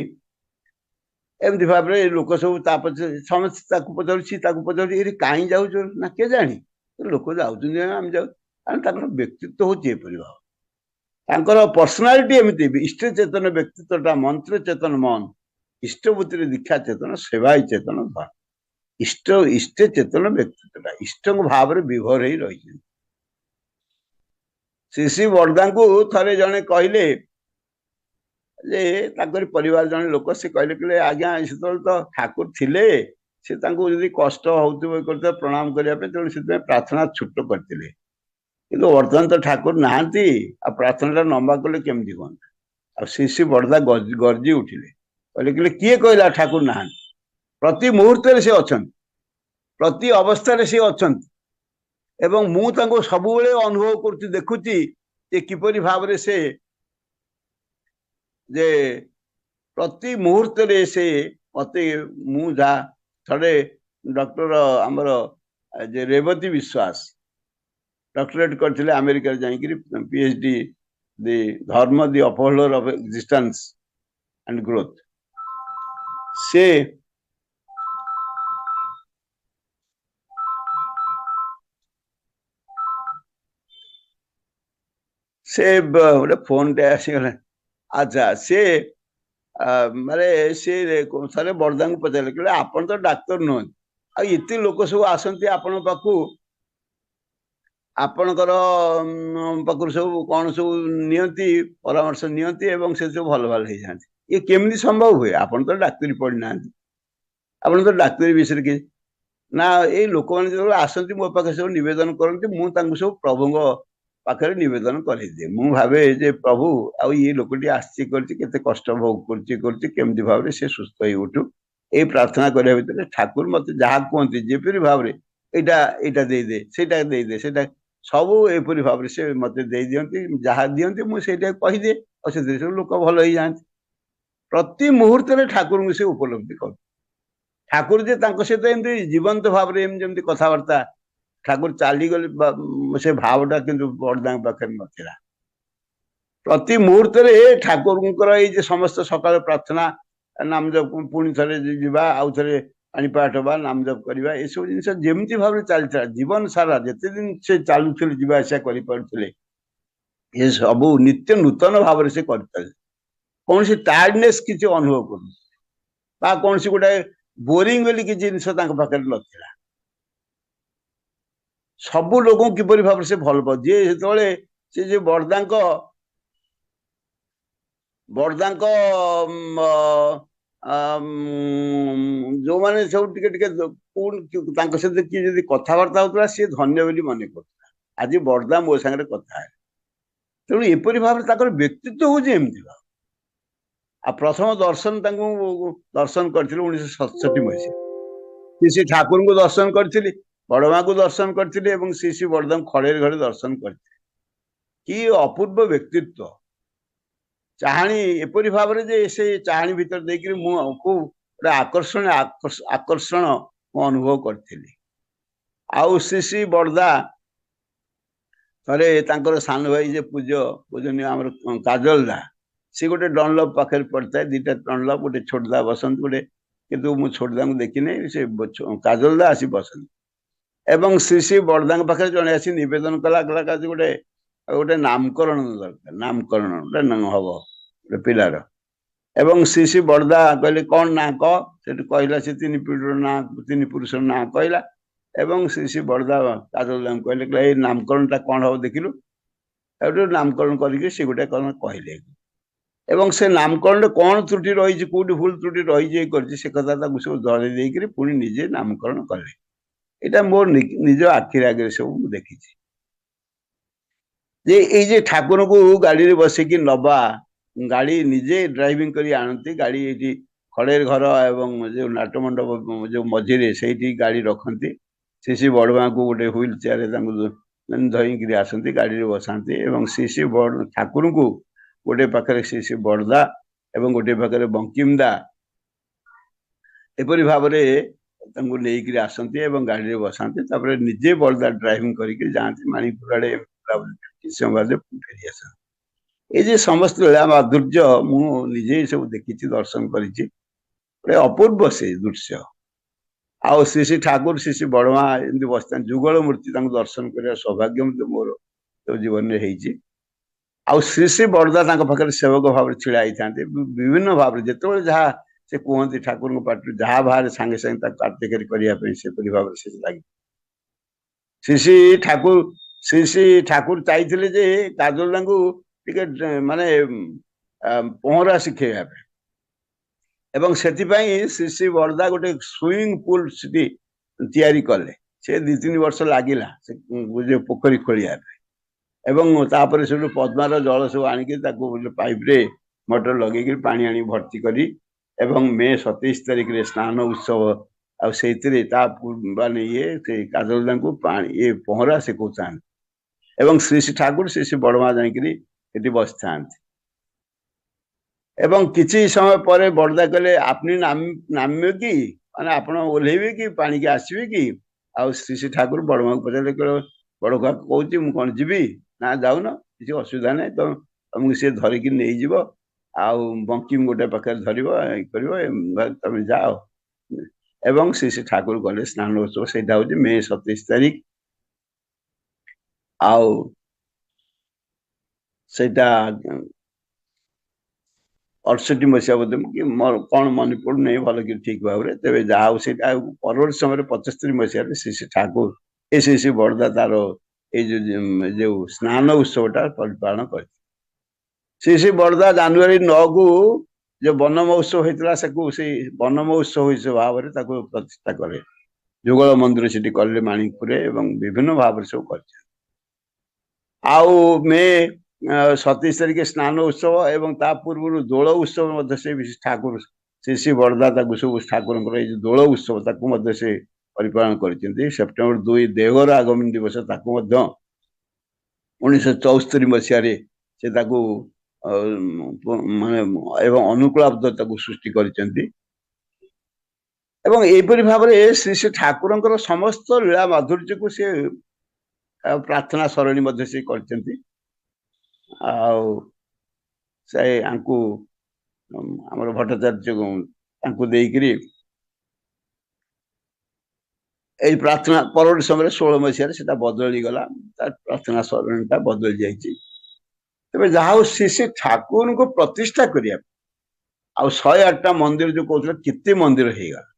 ଏମିତି ଭାବରେ ଲୋକ ସବୁ ତା ପଛରେ ସମସ୍ତେ ତାକୁ ପଚାରୁଛି ତାକୁ ପଚାରୁଛି ଏଠି କାହିଁ ଯାଉଛ ନା କିଏ ଜାଣି, ଲୋକ ଯାଉଛନ୍ତି ଆମେ ଯାଉ। କାରଣ ତାଙ୍କର ବ୍ୟକ୍ତିତ୍ୱ ହଉଛି ଏପରି ଭାବ, ତାଙ୍କର ପର୍ସନାଲିଟି ଏମିତି ଇଷ୍ଟ ଚେତନ ବ୍ୟକ୍ତିତ୍ୱଟା ମନ୍ତ୍ର ଚେତନ ମନ, ଇଷ୍ଟଭୂତିରେ ଦୀକ୍ଷା ଚେତନ ସେବାଇ ଚେତନ ଧନ। ଇଷ୍ଟ ଚେତନ ବ୍ୟକ୍ତିତ୍ୱଟା ଇଷ୍ଟଙ୍କ ଭାବରେ ବିଭୋର ହେଇ ରହିଛନ୍ତି। ଶ୍ରୀ ଶ୍ରୀ ବଡ଼ଦାଙ୍କୁ ଥରେ ଜଣେ କହିଲେ ଯେ ତାଙ୍କରି ପରିବାର ଜଣେ ଲୋକ, ସେ କହିଲେ ଆଜ୍ଞା ସେତେବେଳେ ତ ଠାକୁର ଥିଲେ, ସେ ତାଙ୍କୁ ଯଦି କଷ୍ଟ ହଉଥିବ କରିଥିବ ପ୍ରଣାମ କରିବା ପାଇଁ, ତେଣୁ ସେଥିପାଇଁ ପ୍ରାର୍ଥନା ଛୋଟ କରିଥିଲେ, କିନ୍ତୁ ବର୍ତ୍ତମାନ ତ ଠାକୁର ନାହାନ୍ତି, ଆଉ ପ୍ରାର୍ଥନାଟା ଲମ୍ବା କଲେ କେମିତି ହୁଅନ୍ତା। ଆଉ ଶ୍ରୀ ଶ୍ରୀ ବଡ଼ଦା ଗର୍ଜି ଉଠିଲେ, କହିଲେ କିଏ କହିଲା ଠାକୁର ନାହାନ୍ତି? ପ୍ରତି ମୁହୂର୍ତ୍ତରେ ସେ ଅଛନ୍ତି, ପ୍ରତି ଅବସ୍ଥାରେ ସେ ଅଛନ୍ତି, ଏବଂ ମୁଁ ତାଙ୍କୁ ସବୁବେଳେ ଅନୁଭବ କରୁଛି, ଦେଖୁଛି ଯେ କିପରି ଭାବରେ ସେ ଯେ ପ୍ରତି ମୁହୂର୍ତ୍ତରେ ସେ ମତେ ମୁଁ ଯାହା ଥରେ ଡକ୍ଟର ଆମର ଯେ ରେବତୀ ବିଶ୍ୱାସ ଡକ୍ଟରେଟ୍ କରିଥିଲେ ଆମେରିକାରେ ଯାଇକିରି PhD ଦି ଧର୍ମ ଦି ଅପହୋଲର ଅଫ ଏକ୍ଜିଷ୍ଟାନ୍ସ ଆଣ୍ଡ ଗ୍ରୋଥ, ସେ ଗୋଟେ ଫୋନଟେ ଆସିଗଲା। ଆଚ୍ଛା, ସେ ମାନେ ସେ ଥରେ ବଡ଼ଦାଙ୍କୁ ପଚାରିଲେ, କହିଲେ ଆପଣ ତ ଡାକ୍ତର ନୁହନ୍ତି, ଆଉ ଏତେ ଲୋକ ସବୁ ଆସନ୍ତି ଆପଣଙ୍କ ପାଖକୁ, ଆପଣଙ୍କର ପାଖରୁ ସବୁ କଣ ସବୁ ନିଅନ୍ତି, ପରାମର୍ଶ ନିଅନ୍ତି ଏବଂ ସେ ସବୁ ଭଲ ଭଲ ହେଇଯାଆନ୍ତି, ଇଏ କେମିତି ସମ୍ଭବ ହୁଏ? ଆପଣ ତ ଡାକ୍ତରୀ ପଢିନାହାନ୍ତି, ଆପଣ ତ ଡାକ୍ତରୀ ବିଷୟରେ କିଛି ନା, ଏଇ ଲୋକମାନେ ଯେତେବେଳେ ଆସନ୍ତି ମୋ ପାଖରେ ସବୁ ନିବେଦନ କରନ୍ତି, ମୁଁ ତାଙ୍କୁ ସବୁ ପ୍ରଭୁଙ୍କ ପାଖରେ ନିବେଦନ କରିଦିଏ। ମୁଁ ଭାବେ ଯେ ପ୍ରଭୁ ଆଉ ଇଏ ଲୋକଟି ଆସିଛି କରିଛି, କେତେ କଷ୍ଟ ଭୋଗ କରୁଛି କେମିତି ଭାବରେ ସେ ସୁସ୍ଥ ହେଇ ଉଠୁ, ଏଇ ପ୍ରାର୍ଥନା କରିବା ଭିତରେ ଠାକୁର ମତେ ଯାହା କୁହନ୍ତି ଯେପରି ଭାବରେ ଏଇଟା ଦେଇଦେ, ସେଇଟା ଦେଇଦେ, ସେଇଟା ସବୁ ଏପରି ଭାବରେ ସେ ମତେ ଦେଇ ଦିଅନ୍ତି, ଯାହା ଦିଅନ୍ତି ମୁଁ ସେଇଟା କହିଦିଏ, ଆଉ ସେଥିରେ ସବୁ ଲୋକ ଭଲ ହେଇଯାଆନ୍ତି। ପ୍ରତି ମୁହୂର୍ତ୍ତରେ ଠାକୁରଙ୍କୁ ସେ ଉପଲବ୍ଧି କରୁ। ଠାକୁର ଯେ ତାଙ୍କ ସହିତ ଏମିତି ଜୀବନ୍ତ ଭାବରେ ଏମିତି ଯେମିତି କଥାବାର୍ତ୍ତା, ଠାକୁର ଚାଲିଗଲେ ସେ ଭାବଟା କିନ୍ତୁ ବଡ଼ଦାଙ୍କ ପାଖରେ ନଥିଲା। ପ୍ରତି ମୁହୂର୍ତ୍ତରେ ଠାକୁରଙ୍କର ଏଇ ଯେ ସମସ୍ତ ସକାଳ ପ୍ରାର୍ଥନା, ନାମ ଜପ, ପୁଣି ଥରେ ଯିବା, ଆଉ ଥରେ ପାଣିପାଠ ବା ନାମ ଜପ କରିବା, ଏସବୁ ଜିନିଷ ଯେମିତି ଭାବରେ ଚାଲିଥିଲା ଜୀବନ ସାରା, ଯେତେ ଦିନ ସେ ଚାଲୁଥିଲେ, ଯିବା ଆସିବା କରିପାରୁଥିଲେ, ଏ ସବୁ ନିତ୍ୟ ନୂତନ ଭାବରେ ସେ କରିଥିଲେ, କୌଣସି ଟାୟାର୍ଡନେସ୍ କିଛି ଅନୁଭବ କରୁନି, ବା କୌଣସି ଗୋଟେ ବୋରିଂ ବୋଲି କିଛି ଜିନିଷ ତାଙ୍କ ପାଖରେ ନଥିଲା। ସବୁ ଲୋକଙ୍କୁ କିପରି ଭାବରେ ସେ ଭଲ ପାଉ, ଯିଏ ଯେତେବେଳେ ସେ ଯେ ବଡ଼ଦାଙ୍କ ଯୋଉମାନେ ସବୁ ଟିକେ ଟିକେ ତାଙ୍କ ସହିତ କିଏ ଯଦି କଥାବାର୍ତ୍ତା ହଉଥିଲା, ସିଏ ଧନ୍ୟ ବୋଲି ମନେ କରୁଥିଲା, ଆଜି ବଡ଼ଦା ମୋ ସାଙ୍ଗରେ କଥା ହେଲେ। ତେଣୁ ଏପରି ଭାବରେ ତାଙ୍କର ବ୍ୟକ୍ତିତ୍ୱ ହଉଛି ଏମିତି ଭାବ। ଆଉ ପ୍ରଥମ ଦର୍ଶନ ତାଙ୍କୁ ଦର୍ଶନ କରିଥିଲେ 1967 ମସିହା, ସେ ଠାକୁରଙ୍କୁ ଦର୍ଶନ କରିଥିଲି, ବଡମାଙ୍କୁ ଦର୍ଶନ କରିଥିଲି ଏବଂ ଶ୍ରୀ ବଡ଼ଦାଙ୍କୁ ଖଡେରେ ଘରେ ଦର୍ଶନ କରିଥିଲି। କି ଅପୂର୍ବ ବ୍ୟକ୍ତିତ୍ୱ, ଚାହାଣୀ ଏପରି ଭାବରେ ଯେ ସେ ଚାହାଣୀ ଭିତରେ ଦେଇକିରି ମୁଁ ଗୋଟେ ଆକର୍ଷଣ ମୁଁ ଅନୁଭବ କରିଥିଲି। ଆଉ ଶ୍ରୀ ବଡ଼ଦା ଥରେ ତାଙ୍କର ସାନ ଭାଇ ଯେ ପୂଜନୀୟ ଆମର କାଜଲ ଦା, ସେ ଗୋଟେ ଡନଲପ୍ ପାଖରେ ପଡିଥାଏ, 2ଟା ଡନଲପ୍, ଗୋଟେ ଛୋଟଦା ବସନ୍ତି, ଗୋଟେ କିନ୍ତୁ ମୁଁ ଛୋଟଦାଙ୍କୁ ଦେଖିନି, ସେ କାଜଲ ଦା ଆସି ବସନ୍ତି ଏବଂ ଶ୍ରୀ ବଡ଼ଦାଙ୍କ ପାଖରେ ଜଣେ ଆସି ନିବେଦନ କଲା ଗୋଟେ ନାମକରଣ ଦରକାର, ନାମକରଣ ଗୋଟେ ହବ ଗୋଟେ ପିଲାର, ଏବଂ ଶ୍ରୀ ବଡ଼ଦା କହିଲେ କଣ ନାଁ କହ, ସେଠୁ କହିଲା, ସେ 3 ପିଢିର ନାଁ, 3 ପୁରୁଷର ନାଁ କହିଲା ଏବଂ ଶ୍ରୀ ବଡ଼ଦା କାଜଲ ଦାଙ୍କୁ କହିଲେ ଏଇ ନାମକରଣଟା କଣ ହବ ଦେଖିଲୁ, ଏଠୁ ନାମକରଣ କରିକି ସେ ଗୋଟେ କଣ କହିଲେ ଏବଂ ସେ ନାମକରଣରେ କଣ ତ୍ରୁଟି ରହିଛି, କୋଉଠି ଭୁଲ ତ୍ରୁଟି ରହିଛି କରିଛି, ସେ କଥା ତାକୁ ସବୁ ଧରେଇ ଦେଇକିରି ପୁଣି ନିଜେ ନାମକରଣ କଲେ। ଏଇଟା ମୋର ନିଜ ଆଖିରେ ଆଗରେ ସବୁ ମୁଁ ଦେଖିଛି। ଯେ ଏଇ ଯେ ଠାକୁରଙ୍କୁ ଗାଡିରେ ବସିକି ନବା, ଗାଡି ନିଜେ ଡ୍ରାଇଭିଂ କରି ଆଣନ୍ତି, ଗାଡି ଏଇଠି ଖଡେର ଘର ଏବଂ ଯୋଉ ନାଟ ମଣ୍ଡପ ଯୋଉ ମଝିରେ ସେଇଠି ଗାଡି ରଖନ୍ତି। ଶ୍ରୀ ବଡମାଙ୍କୁ ଗୋଟେ ହୁଇଲ ଚେୟାରରେ ତାଙ୍କୁ ଧରିକିରି ଆସନ୍ତି, ଗାଡିରେ ବସାନ୍ତି ଏବଂ ଶ୍ରୀ ବଡ ଠାକୁରଙ୍କୁ ଗୋଟେ ପାଖରେ ଶ୍ରୀ ବଡଦା ଏବଂ ଗୋଟେ ପାଖରେ ବଙ୍କିମଦା ଏପରି ଭାବରେ ତାଙ୍କୁ ନେଇକିରି ଆସନ୍ତି ଏବଂ ଗାଡିରେ ବସାନ୍ତି, ତାପରେ ନିଜେ ବଡଦା ଡ୍ରାଇଭିଂ କରିକି ଯାଆନ୍ତି ମାଣିକପୁର ଆଡେ କିଛି ସମୟ ବାଦେ ଫେରି ଆସନ୍ତି। এই যে ସମସ୍ତ ଲୀଳା ମାଧୁର୍ଯ୍ୟ ମୁଁ ନିଜେ ସବୁ ଦେଖିଛି, ଦର୍ଶନ କରିଛି, ଗୋଟେ ଅପୂର୍ବ ସେ ଦୃଶ୍ୟ। ଆଉ ଶ୍ରୀ ଠାକୁର ଶ୍ରୀ ବଡମା ଏମିତି ବସିଥାନ୍ତି, ଯୁଗଳ ମୂର୍ତ୍ତି, ତାଙ୍କୁ ଦର୍ଶନ କରିବା ସୌଭାଗ୍ୟ ମଧ୍ୟ ମୋର ଜୀବନରେ ହେଇଛି। ଆଉ ଶ୍ରୀ ବଡଦା ତାଙ୍କ ପାଖରେ ସେବକ ଭାବରେ ଛିଡା ହେଇଥାନ୍ତି, ବିଭିନ୍ନ ଭାବରେ ଯେତେବେଳେ ଯାହା ସେ କୁହନ୍ତି ଠାକୁରଙ୍କ ପାଟିରୁ ଯାହା ବାହାରେ ସାଙ୍ଗେ ସାଙ୍ଗେ ତାକୁ କାର୍ଯ୍ୟକାରୀ କରିବା ପାଇଁ ସେପରି ଭାବରେ ସେ ଲାଗି। ଶ୍ରୀ ଠାକୁର ଚାହିଁଥିଲେ ଯେ କାଜଲଦାଙ୍କୁ ଟିକେ ମାନେ ପହଁରା ଶିଖେଇବା ପାଇଁ, ଏବଂ ସେଥିପାଇଁ ଶ୍ରୀ ବଡଦା ଗୋଟେ ସୁଇମିଂ ପୁଲ ସେଠି ତିଆରି କଲେ। ସେ 2-3 ବର୍ଷ ଲାଗିଲା ସେ ପୋଖରୀ ଖୋଳିବା ପାଇଁ, ଏବଂ ତାପରେ ସେଠୁ ପଦ୍ମାର ଜଳ ସବୁ ଆଣିକି ତାକୁ ପାଇପରେ ମଟର ଲଗେଇକି ପାଣି ଆଣି ଭର୍ତ୍ତି କରି, ଏବଂ ମେ 27 ତାରିଖରେ ସ୍ନାନ ଉତ୍ସବ, ଆଉ ସେଇଥିରେ ତା ମାନେ ସେ କାଜଲଦାଙ୍କୁ ପାଣି ପହଁରା ଶିଖଉଥାନ୍ତି, ଏବଂ ଶ୍ରୀ ଠାକୁର ଶ୍ରୀ ବଡମା ଯାଇକିରି ସେଠି ବସିଥାନ୍ତି। ଏବଂ କିଛି ସମୟ ପରେ ବଡଦା କହିଲେ আপনি ନାମିବେ କି, ମାନେ ଆପଣ ଓହ୍ଲେଇବେ କି ପାଣିକି ଆସିବେ କି? ଆଉ ଶ୍ରୀ ଠାକୁର ବଡମାଙ୍କୁ ପଚାରିଲେ, ବଡ କହୁଛି ମୁଁ କଣ ଯିବି, ନା ଯାଉନ, କିଛି ଅସୁବିଧା ନାହିଁ, ତମକୁ ସିଏ ଧରିକି ନେଇଯିବ, ଆଉ ବଙ୍କିମ ଗୋଟେ ପାଖରେ ଧରିବ, କରିବ, ତମେ ଯାଅ। ଏବଂ ଶ୍ରୀ ଠାକୁର ଗଲେ ସ୍ନାନ ଉତ୍ସବ, ସେଇଟା ହଉଛି ମେ 27 ତାରିଖ। ଆଉ ସେଇଟା 68 ମସିହା ବୋଧେ, କି ମୋର କଣ ମନେ ପଡୁନାହିଁ ଭଲ କି ଠିକ ଭାବରେ, ତେବେ ଯାହା ହଉ ସେଇଟା ପରବର୍ତ୍ତୀ ସମୟରେ 75 ମସିହାରେ ଶ୍ରୀ ଠାକୁର ଶ୍ରୀ ବଡଦା ତାର ଏଇ ଯୋଉ ସ୍ନାନ ଉତ୍ସବଟା ପରିପାଳନ କରିଥିଲେ। ଶ୍ରୀ ବଡଦା ଜାନୁଆରୀ 9 କୁ ଯୋଉ ବନ ମହୋତ୍ସବ ହେଇଥିଲା, ସେକୁ ସେଇ ବନ ମହୋତ୍ସବ ଭାବରେ ତାକୁ ପ୍ରତିଷ୍ଠା କଲେ, ଯୁଗଳ ମନ୍ଦିର ସେଠି କଲେ ମାଣିକପୁରରେ, ଏବଂ ବିଭିନ୍ନ ଭାବରେ ସବୁ କରିଛନ୍ତି। ଆଉ ମେ 27 ତାରିଖ ସ୍ନାନ ଉତ୍ସବ, ଏବଂ ତା ପୂର୍ବରୁ ଦୋଳ ଉତ୍ସବ ମଧ୍ୟ ସେ ଠାକୁର ଶ୍ରୀ ବଡଦା ତାକୁ ସବୁ ଠାକୁରଙ୍କର ଏଇ ଯୋଉ ଦୋଳ ଉତ୍ସବ ତାକୁ ମଧ୍ୟ ସେ ପରିପାଳନ କରିଛନ୍ତି। ସେପ୍ଟେମ୍ବର 2 ଦେଓଘର ଆଗମନ ଦିବସ, ତାକୁ ମଧ୍ୟ 1974 ମସିହାରେ ସେ ତାକୁ ମାନେ ଏବଂ ଅନୁକୂଳାବ୍ଦ ତାକୁ ସୃଷ୍ଟି କରିଛନ୍ତି। ଏବଂ ଏଇପରି ଭାବରେ ଶ୍ରୀ ଠାକୁରଙ୍କର ସମସ୍ତ ଲୀଳା ମାଧୁର୍ଯ୍ୟକୁ ସେ ପ୍ରାର୍ଥନା ସରଣୀ ମଧ୍ୟ ସେ କରିଛନ୍ତି। ଆଉ ସେ ଆଙ୍କୁ ଆମର ଭଟ୍ଟାଚାର୍ଯ୍ୟ ତାଙ୍କୁ ଦେଇକିରି ଏଇ ପ୍ରାର୍ଥନା ପରବର୍ତ୍ତୀ ସମୟରେ 16 ମସିହାରେ ସେଟା ବଦଳି ଗଲା, ତାର ପ୍ରାର୍ଥନା ସରଣୀଟା ବଦଳି ଯାଇଛି। ତେବେ ଯାହା ହଉ ଶ୍ରୀ ଠାକୁରଙ୍କୁ ପ୍ରତିଷ୍ଠା କରିବା, ଆଉ 108ଟା ମନ୍ଦିର ଯୋଉ କହୁଥିଲେ କେତେ ମନ୍ଦିର ହେଇଗଲା।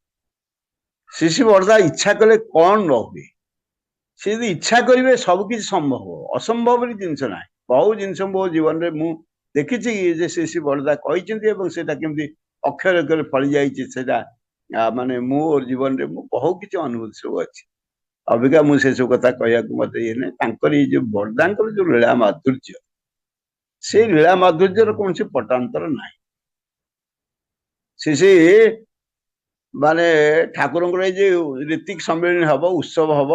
ଶ୍ରୀ ବଡଦା ଇଚ୍ଛା କଲେ କଣ ନ ହୁଏ, ସେ ଯଦି ଇଚ୍ଛା କରିବେ ସବୁ କିଛି ସମ୍ଭବ, ଅସମ୍ଭବ ବୋଲି ଜିନିଷ ନାହିଁ। ବହୁ ଜିନିଷ ମୋ ଜୀବନରେ ମୁଁ ଦେଖିଛି ଯେ ଶ୍ରୀ ବଡଦା କହିଛନ୍ତି, ଏବଂ ସେଟା କେମିତି ଅକ୍ଷର ଅକ୍ଷରେ ଫଳି ଯାଇଛି, ସେଟା ମାନେ ମୋ ଜୀବନରେ ମୁଁ ବହୁ କିଛି ଅନୁଭୂତି ସବୁ ଅଛି। ଅବିକା ମୁଁ ସେସବୁ କଥା କହିବାକୁ ମତେ ଇଏ ନାହିଁ। ତାଙ୍କର ଏଇ ଯୋଉ ବଡଦାଙ୍କର ଯୋଉ ଲୀଳା ମାଧୁର୍ଯ୍ୟ, ସେଇ ଲୀଳା ମାଧୁର୍ଯ୍ୟର କୌଣସି ପଟାନ୍ତର ନାହିଁ। ସେ ମାନେ ଠାକୁରଙ୍କର ଏଇ ଯୋଉ ରୀତିକ ସମ୍ମିଳନୀ ହବ, ଉତ୍ସବ ହବ,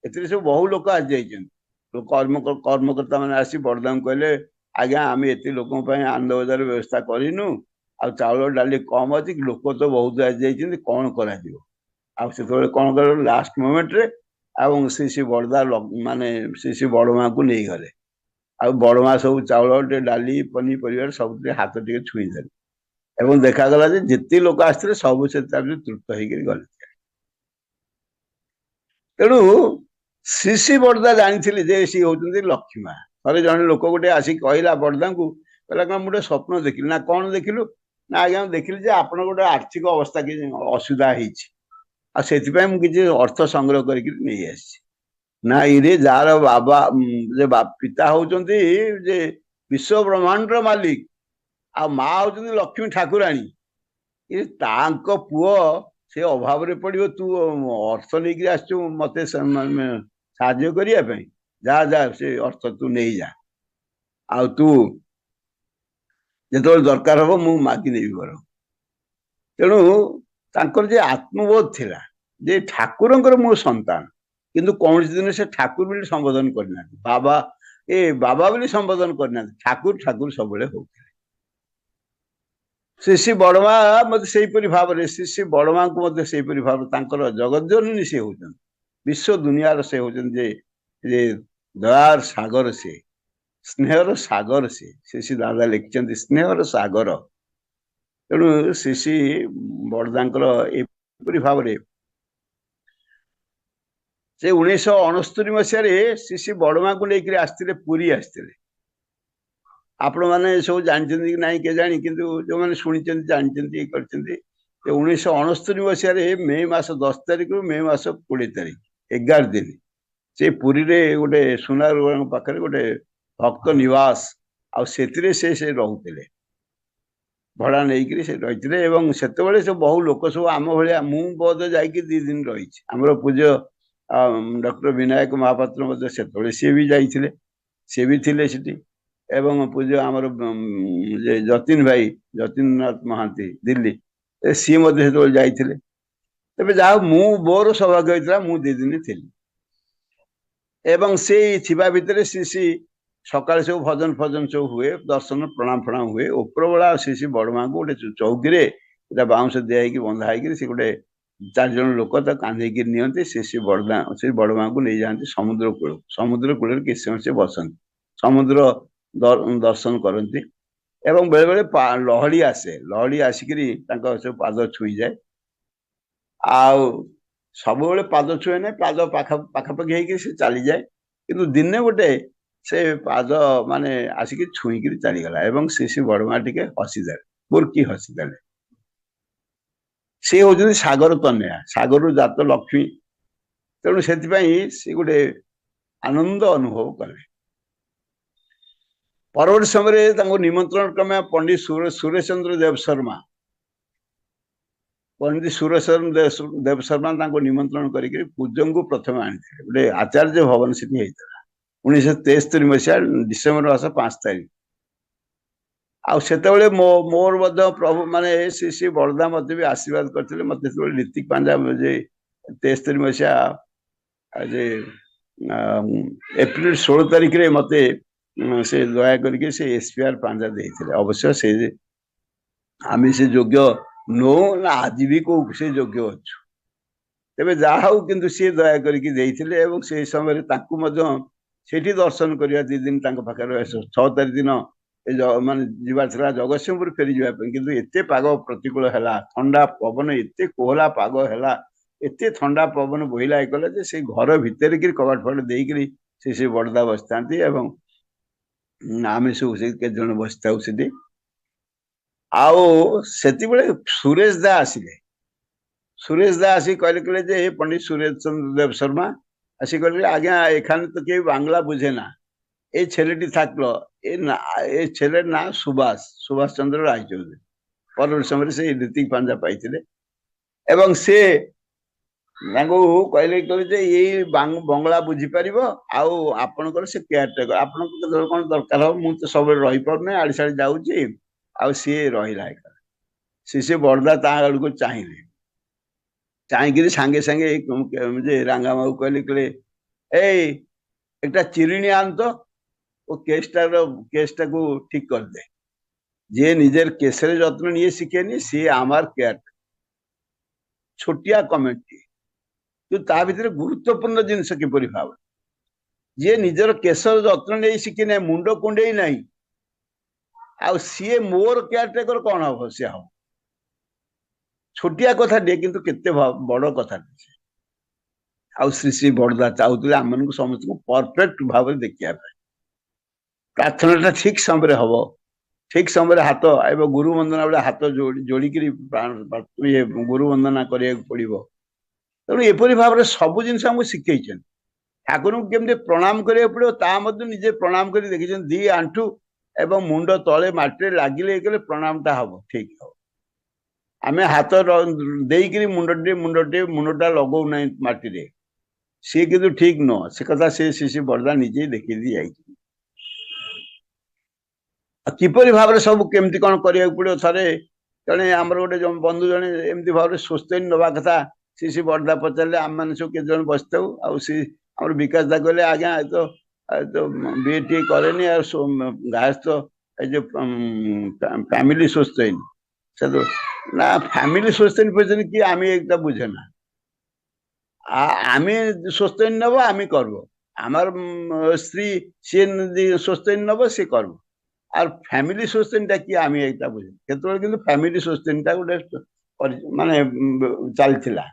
ଏଥିରେ ସବୁ ବହୁ ଲୋକ ଆସି ଯାଇଛନ୍ତି। କର୍ମକର୍ତ୍ତା ମାନେ ଆସି ବଡଦାଙ୍କୁ କହିଲେ, ଆଜ୍ଞା ଆମେ ଏତେ ଲୋକଙ୍କ ପାଇଁ ଆନନ୍ଦ ବଜାର ବ୍ୟବସ୍ଥା କରିନୁ, ଆଉ ଚାଉଳ ଡାଲି କମ ଅଛି, ଲୋକ ତ ବହୁତ ଆସି ଯାଇଛନ୍ତି, କଣ କରାଯିବ? ଆଉ ସେତେବେଳେ କଣ କଲେ, ଲାଷ୍ଟ ମୋମେଣ୍ଟରେ ଏବଂ ଶ୍ରୀ ବଡଦା ମାନେ ଶ୍ରୀ ବଡମାଙ୍କୁ ନେଇଗଲେ, ଆଉ ବଡମା ସବୁ ଚାଉଳ ଡାଲି ପନିପରିବାର ସବୁଥିରେ ହାତ ଟିକେ ଛୁଇଁଦେଲେ, ଏବଂ ଦେଖାଗଲା ଯେ ଯେତେ ଲୋକ ଆସିଥିଲେ ସବୁ ସେଥିରେ ତୃପ୍ତ ହେଇକିରି ଗଲେ। ତେଣୁ ଶ୍ରୀ ବଡଦା ଜାଣିଥିଲେ ଯେ ସିଏ ହଉଛନ୍ତି ଲକ୍ଷ୍ମୀ ମା। ଥରେ ଜଣେ ଲୋକ ଗୋଟେ ଆସିକି କହିଲା ବଡଦାଙ୍କୁ, କହିଲା କଣ ମୁଁ ଗୋଟେ ସ୍ୱପ୍ନ ଦେଖିଲି। ନା କଣ ଦେଖିଲୁ? ନା ଆଜ୍ଞା ମୁଁ ଦେଖିଲି ଯେ ଆପଣ ଗୋଟେ ଆର୍ଥିକ ଅବସ୍ଥା କିଛି ଅସୁବିଧା ହେଇଛି, ଆଉ ସେଥିପାଇଁ ମୁଁ କିଛି ଅର୍ଥ ସଂଗ୍ରହ କରିକି ନେଇ ଆସିଛି। ନା ଇରେ ଯାହାର ବାବା ଯେ ପିତା ହଉଛନ୍ତି ଯେ ବିଶ୍ୱ ବ୍ରହ୍ମାଣ୍ଡର ମାଲିକ, ଆଉ ମା ହଉଛନ୍ତି ଲକ୍ଷ୍ମୀ ଠାକୁରାଣୀ, ତାଙ୍କ ପୁଅ ସେ ଅଭାବରେ ପଡିବ, ତୁ ଅର୍ଥ ନେଇକି ଆସିଛୁ ମତେ ସାହାଯ୍ୟ କରିବା ପାଇଁ, ଯା ଯା ସେ ଅର୍ଥ ତୁ ନେଇଯା। ଆଉ ତୁ ଯେତେବେଳେ ଦରକାର ହବ ମୁଁ ମାଗି ନେବି ବରଂ। ତେଣୁ ତାଙ୍କର ଯେ ଆତ୍ମବୋଧ ଥିଲା ଯେ ଠାକୁରଙ୍କର ମୁଁ ସନ୍ତାନ, କିନ୍ତୁ କୌଣସି ଦିନ ସେ ଠାକୁର ବୋଲି ସମ୍ବୋଧନ କରିନାହାନ୍ତି, ବାବା ବୋଲି ସମ୍ବୋଧନ କରିନାହାନ୍ତି, ଠାକୁର ଠାକୁର ସବୁବେଳେ ହଉଥିଲେ। ଶ୍ରୀ ବଡମା ମତେ ସେଇପରି ଭାବରେ ଶ୍ରୀ ବଡମାଙ୍କୁ ମଧ୍ୟ ସେଇପରି ଭାବରେ ତାଙ୍କର ଜଗଜ୍ଜନନୀ ସେ ହଉଛନ୍ତି, ବିଶ୍ୱ ଦୁନିଆର ସେ ହଉଛନ୍ତି ଯେ ଦୟାର ସାଗର, ସେ ସ୍ନେହର ସାଗର, ସେ ଦାଦା ଲେଖିଛନ୍ତି ସ୍ନେହର ସାଗର। ତେଣୁ ଶ୍ରୀ ବଡଦାଙ୍କର ଏପରି ଭାବରେ ସେ 1969 ମସିହାରେ ଶ୍ରୀ ବଡମାଙ୍କୁ ନେଇକରି ଆସିଥିଲେ, ପୁରୀ ଆସିଥିଲେ। ଆପଣ ମାନେ ସବୁ ଜାଣିଛନ୍ତି କି ନାହିଁ କେଜାଣି, କିନ୍ତୁ ଯୋଉମାନେ ଶୁଣିଛନ୍ତି ଜାଣିଛନ୍ତି କରିଛନ୍ତି। 1969 ମସିହାରେ ମେ ମାସ 10 ତାରିଖରୁ ମେ ମାସ 20 ତାରିଖ 11 ଦିନ ସେ ପୁରୀରେ ଗୋଟେ ସୁନାର ପାଖରେ ଗୋଟେ ଭକ୍ତ ନିବାସ, ଆଉ ସେଥିରେ ସେ ରହୁଥିଲେ, ଭଡା ନେଇକରି ସେ ରହିଥିଲେ। ଏବଂ ସେତେବେଳେ ସେ ବହୁ ଲୋକ ସବୁ ଆମ ଭଳିଆ, ମୁଁ ବୋଧ ଯାଇକି 2 ଦିନ ରହିଛି। ଆମର ପୂଜ୍ୟ ଡକ୍ଟର ବିନାୟକ ମହାପାତ୍ର ମଧ୍ୟ ସେତେବେଳେ ସିଏ ବି ଯାଇଥିଲେ, ସିଏ ବି ଥିଲେ ସେଠି। ଏବଂ ପୂଜ୍ୟ ଆମର ଯତୀନ ଭାଇ, ଯତୀନ୍ଦ୍ରନାଥ ମହାନ୍ତି ଦିଲ୍ଲୀ, ସିଏ ମଧ୍ୟ ସେତେବେଳେ ଯାଇଥିଲେ। ତେବେ ଯାହା ମୁଁ ମୋର ସୌଭାଗ୍ୟ ହେଇଥିଲା, ମୁଁ 2 ଦିନ ଥିଲି। ଏବଂ ସେଇ ଥିବା ଭିତରେ ଶ୍ରୀ ସକାଳେ ସବୁ ଭଜନ ଫଜନ ସବୁ ହୁଏ, ଦର୍ଶନ ପ୍ରଣାମ ଫଣାମ ହୁଏ। ଉପରବେଳା ଶ୍ରୀ ବଡମାଙ୍କୁ ଗୋଟେ ଚୌକିରେ ଗୋଟେ ବାଉଁଶ ଦିଆ ହେଇକି ବନ୍ଧା ହେଇକିରି ସେ ଗୋଟେ 4 ଜଣ ଲୋକ ତାକୁ କାନ୍ଧେଇକି ନିଅନ୍ତି। ଶ୍ରୀ ବଡମାଙ୍କୁ ନେଇଯାଆନ୍ତି ସମୁଦ୍ର କୂଳକୁ। ସମୁଦ୍ର କୂଳରେ କିଛି ସମୟ ସେ ବସନ୍ତି, ସମୁଦ୍ର ଦର୍ଶନ କରନ୍ତି। ଏବଂ ବେଳେ ବେଳେ ଲହଡି ଆସେ, ଲହଡି ଆସିକିରି ତାଙ୍କ ସବୁ ପାଦ ଛୁଇଁଯାଏ। ଆଉ ସବୁବେଳେ ପାଦ ଛୁଏଁ ନାହିଁ, ପାଦ ପାଖାପାଖି ହେଇକି ସେ ଚାଲିଯାଏ। କିନ୍ତୁ ଦିନେ ଗୋଟେ ସେ ପାଦ ମାନେ ଆସିକି ଛୁଇଁକିରି ଚାଲିଗଲା ଏବଂ ଶ୍ରୀ ବଡମା ଟିକେ ହସିଦେଲେ, ବୁର୍କି ହସିଦେଲେ। ସେ ହଉଛନ୍ତି ସାଗର ତନୟା, ସାଗରରୁ ଜାତ ଲକ୍ଷ୍ମୀ। ତେଣୁ ସେଥିପାଇଁ ସେ ଗୋଟେ ଆନନ୍ଦ ଅନୁଭବ କଲେ। ପରବର୍ତ୍ତୀ ସମୟରେ ତାଙ୍କୁ ନିମନ୍ତ୍ରଣ କ୍ରମେ ପଣ୍ଡିତ ସୁରେଶ ଚନ୍ଦ୍ର ଦେବ ଶର୍ମା, ପଣ୍ଡିତ ସୁରେଶ ଦେବ ଶର୍ମା ତାଙ୍କୁ ନିମନ୍ତ୍ରଣ କରିକି ପୂଜଙ୍କୁ ପ୍ରଥମେ ଆଣିଥିଲେ। ଗୋଟେ ଆଚାର୍ଯ୍ୟ ଭବନ ସେଠି ହେଇଥିଲା 1973 ମସିହା ଡିସେମ୍ବର ମାସ 5 ତାରିଖ। ଆଉ ସେତେବେଳେ ମୋର ମଧ୍ୟ ପ୍ରଭୁ ମାନେ ଶ୍ରୀ ବଳଦାମ ମତେ ବି ଆଶୀର୍ବାଦ କରିଥିଲେ। ମତେ ସେତେବେଳେ ରୀତିକ ପାଞ୍ଜା ଯେ 73 ମସିହା ଯେ ଏପ୍ରିଲ 16 ତାରିଖରେ ମତେ ସେ ଦୟା କରିକି ସେ SPR ପାଞ୍ଜା ଦେଇଥିଲେ। ଅବଶ୍ୟ ସେ ଆମେ ସେ ଯୋଗ୍ୟ ନୋ ନା ଆଜି ବି କୋଉ ସେ ଯୋଗ୍ୟ ଅଛୁ। ତେବେ ଯାହା ହଉ, କିନ୍ତୁ ସିଏ ଦୟା କରିକି ଦେଇଥିଲେ। ଏବଂ ସେଇ ସମୟରେ ତାଙ୍କୁ ମଧ୍ୟ ସେଠି ଦର୍ଶନ କରିବା 2 ଦିନ ତାଙ୍କ ପାଖରେ 6 ତାରିଖ ଦିନ ମାନେ ଯିବାର ଥିଲା ଜଗତସିଂହପୁର ଫେରି ଯିବା ପାଇଁ, କିନ୍ତୁ ଏତେ ପାଗ ପ୍ରତିକୂଳ ହେଲା, ଥଣ୍ଡା ପବନ, ଏତେ କୋହଲା ପାଗ ହେଲା, ଏତେ ଥଣ୍ଡା ପବନ ବୋହିଲା କଲେ ଯେ ସେ ଘର ଭିତରେ କିରି କବାଟ ଫବାଟ ଦେଇକିରି ସେ ବଡଦା ବସିଥାନ୍ତି ଏବଂ ଆମେ ସବୁ ସେ କେତେ ଜଣ ବସିଥାଉ ସେଠି। ଆଉ ସେତେବେଳେ ସୁରେଶ ଦା ଆସିଲେ। সুরেশ দা আসি কইলে যে পণ্ডিত সুরেশ চন্দ্র দেব শর্মা আসি কইলে আজ্ঞা এখানে তো কেউ বাংলা বুঝে না, এই ছেলেটি থাকলো, এই ছেলের নাম সুভাষ চন্দ্র রায়চৌধুরী। পরবর্তী সমୟରେ ସେ ରୀତିକ ପାଞ୍ଜା ପାଇଥିଲେ ଏବଂ ସେ ତାଙ୍କୁ କହିଲେ ଯେ ଏଇ ବଙ୍ଗଳା ବୁଝିପାରିବ, ଆଉ ଆପଣଙ୍କର ସେ କେୟାର ଟେକର, ଆପଣଙ୍କ କେତେବେଳେ କଣ ଦରକାର ହବ, ମୁଁ ତ ସବୁବେଳେ ରହିପାରୁନି, ଆଡେ ସାଡେ ଯାଉଛି। ଆଉ ସିଏ ରହିଲା। ସେ ବଡଦା ତା ଆଡକୁ ଚାହିଁଲେ, ଚାହିଁକିରି ସାଙ୍ଗେ ସାଙ୍ଗେ ଯେ ରାଙ୍ଗାମାକୁ କହିଲେ ଏଇ একটা চিরুনি আনতো, ও কেসটাକୁ ঠিক କରିଦେ। ଯିଏ ନିଜର କେଶରେ ଯତ୍ନ নিয়ে ଶିଖେନି ସିଏ আমার କେୟାର। ଛୋଟିଆ କମେଣ୍ଟ, କିନ୍ତୁ ତା ଭିତରେ ଗୁରୁତ୍ୱପୂର୍ଣ୍ଣ ଜିନିଷ କିପରି ଭାବରେ ଯିଏ ନିଜର କେଶର ଯତ୍ନ ନେଇ ଶିଖିନାହିଁ, ମୁଣ୍ଡ କୁଣ୍ଡେଇ ନାହିଁ, ଆଉ ସିଏ ମୋର କେୟାର ଟେକର କଣ ହବ? ସିଏ ହବ ଛୋଟିଆ କଥାଟିଏ, କିନ୍ତୁ କେତେ ବଡ କଥାଟିଏ। ଆଉ ଶ୍ରୀ ବଡଦା ଚାହୁଥିଲେ ଆମମାନଙ୍କୁ ସମସ୍ତଙ୍କୁ ପରଫେକ୍ଟ ଭାବରେ ଦେଖିବା ପାଇଁ। ପ୍ରାର୍ଥନାଟା ଠିକ ସମୟରେ ହବ, ଠିକ ସମୟରେ ହାତ ଏବଂ ଗୁରୁ ବନ୍ଦନା ବେଳେ ହାତ ଯୋଡିକିରି ଗୁରୁ ବନ୍ଦନା କରିବାକୁ ପଡିବ। ତେଣୁ ଏପରି ଭାବରେ ସବୁ ଜିନିଷ ଆମକୁ ଶିଖେଇଛନ୍ତି। ଠାକୁରଙ୍କୁ କେମିତି ପ୍ରଣାମ କରିବାକୁ ପଡିବ ତା ମଧ୍ୟ ନିଜେ ପ୍ରଣାମ କରି ଦେଖିଛନ୍ତି। 2 ଆଣ୍ଠୁ ଏବଂ ମୁଣ୍ଡ ତଳେ ମାଟିରେ ଲାଗିଲେ ପ୍ରଣାମଟା ହବ, ଠିକ ହବ। ଆମେ ହାତ ଦେଇକିରି ମୁଣ୍ଡଟା ଲଗଉନାହିଁ ମାଟିରେ, ସିଏ କିନ୍ତୁ ଠିକ ନୁହଁ। ସେ କଥା ସେ ବଡଦା ନିଜେ ଦେଖିକି ଯାଇଛନ୍ତି। किपरि भाव सब केमती कौन करिया पड़ो थे जड़े आमर गोटे बंधु जड़े एमती भाव सुस्तेन नवा कथा सी बड़दा पचारे आम मैंने सब केत बसता आम विकास दा कहले आज्ञा तो बीए करे गायस तो जो फैमिली सुस्तेन से तो ना फैमिली सुस्तेन पचारे कि आम एक बुझे ना आम सुस्तेन नब आम करब आमर स्त्री सी सुस्तेन नब सी करब আর ফ্যামিলি সোস্টেনটা কি আমি এটা বুঝি সেতବେଳେ কিন্তু ফ্যামিলি সোস্টেনটা ଗୋଟେ ମାନେ ଚାଲିଥିଲା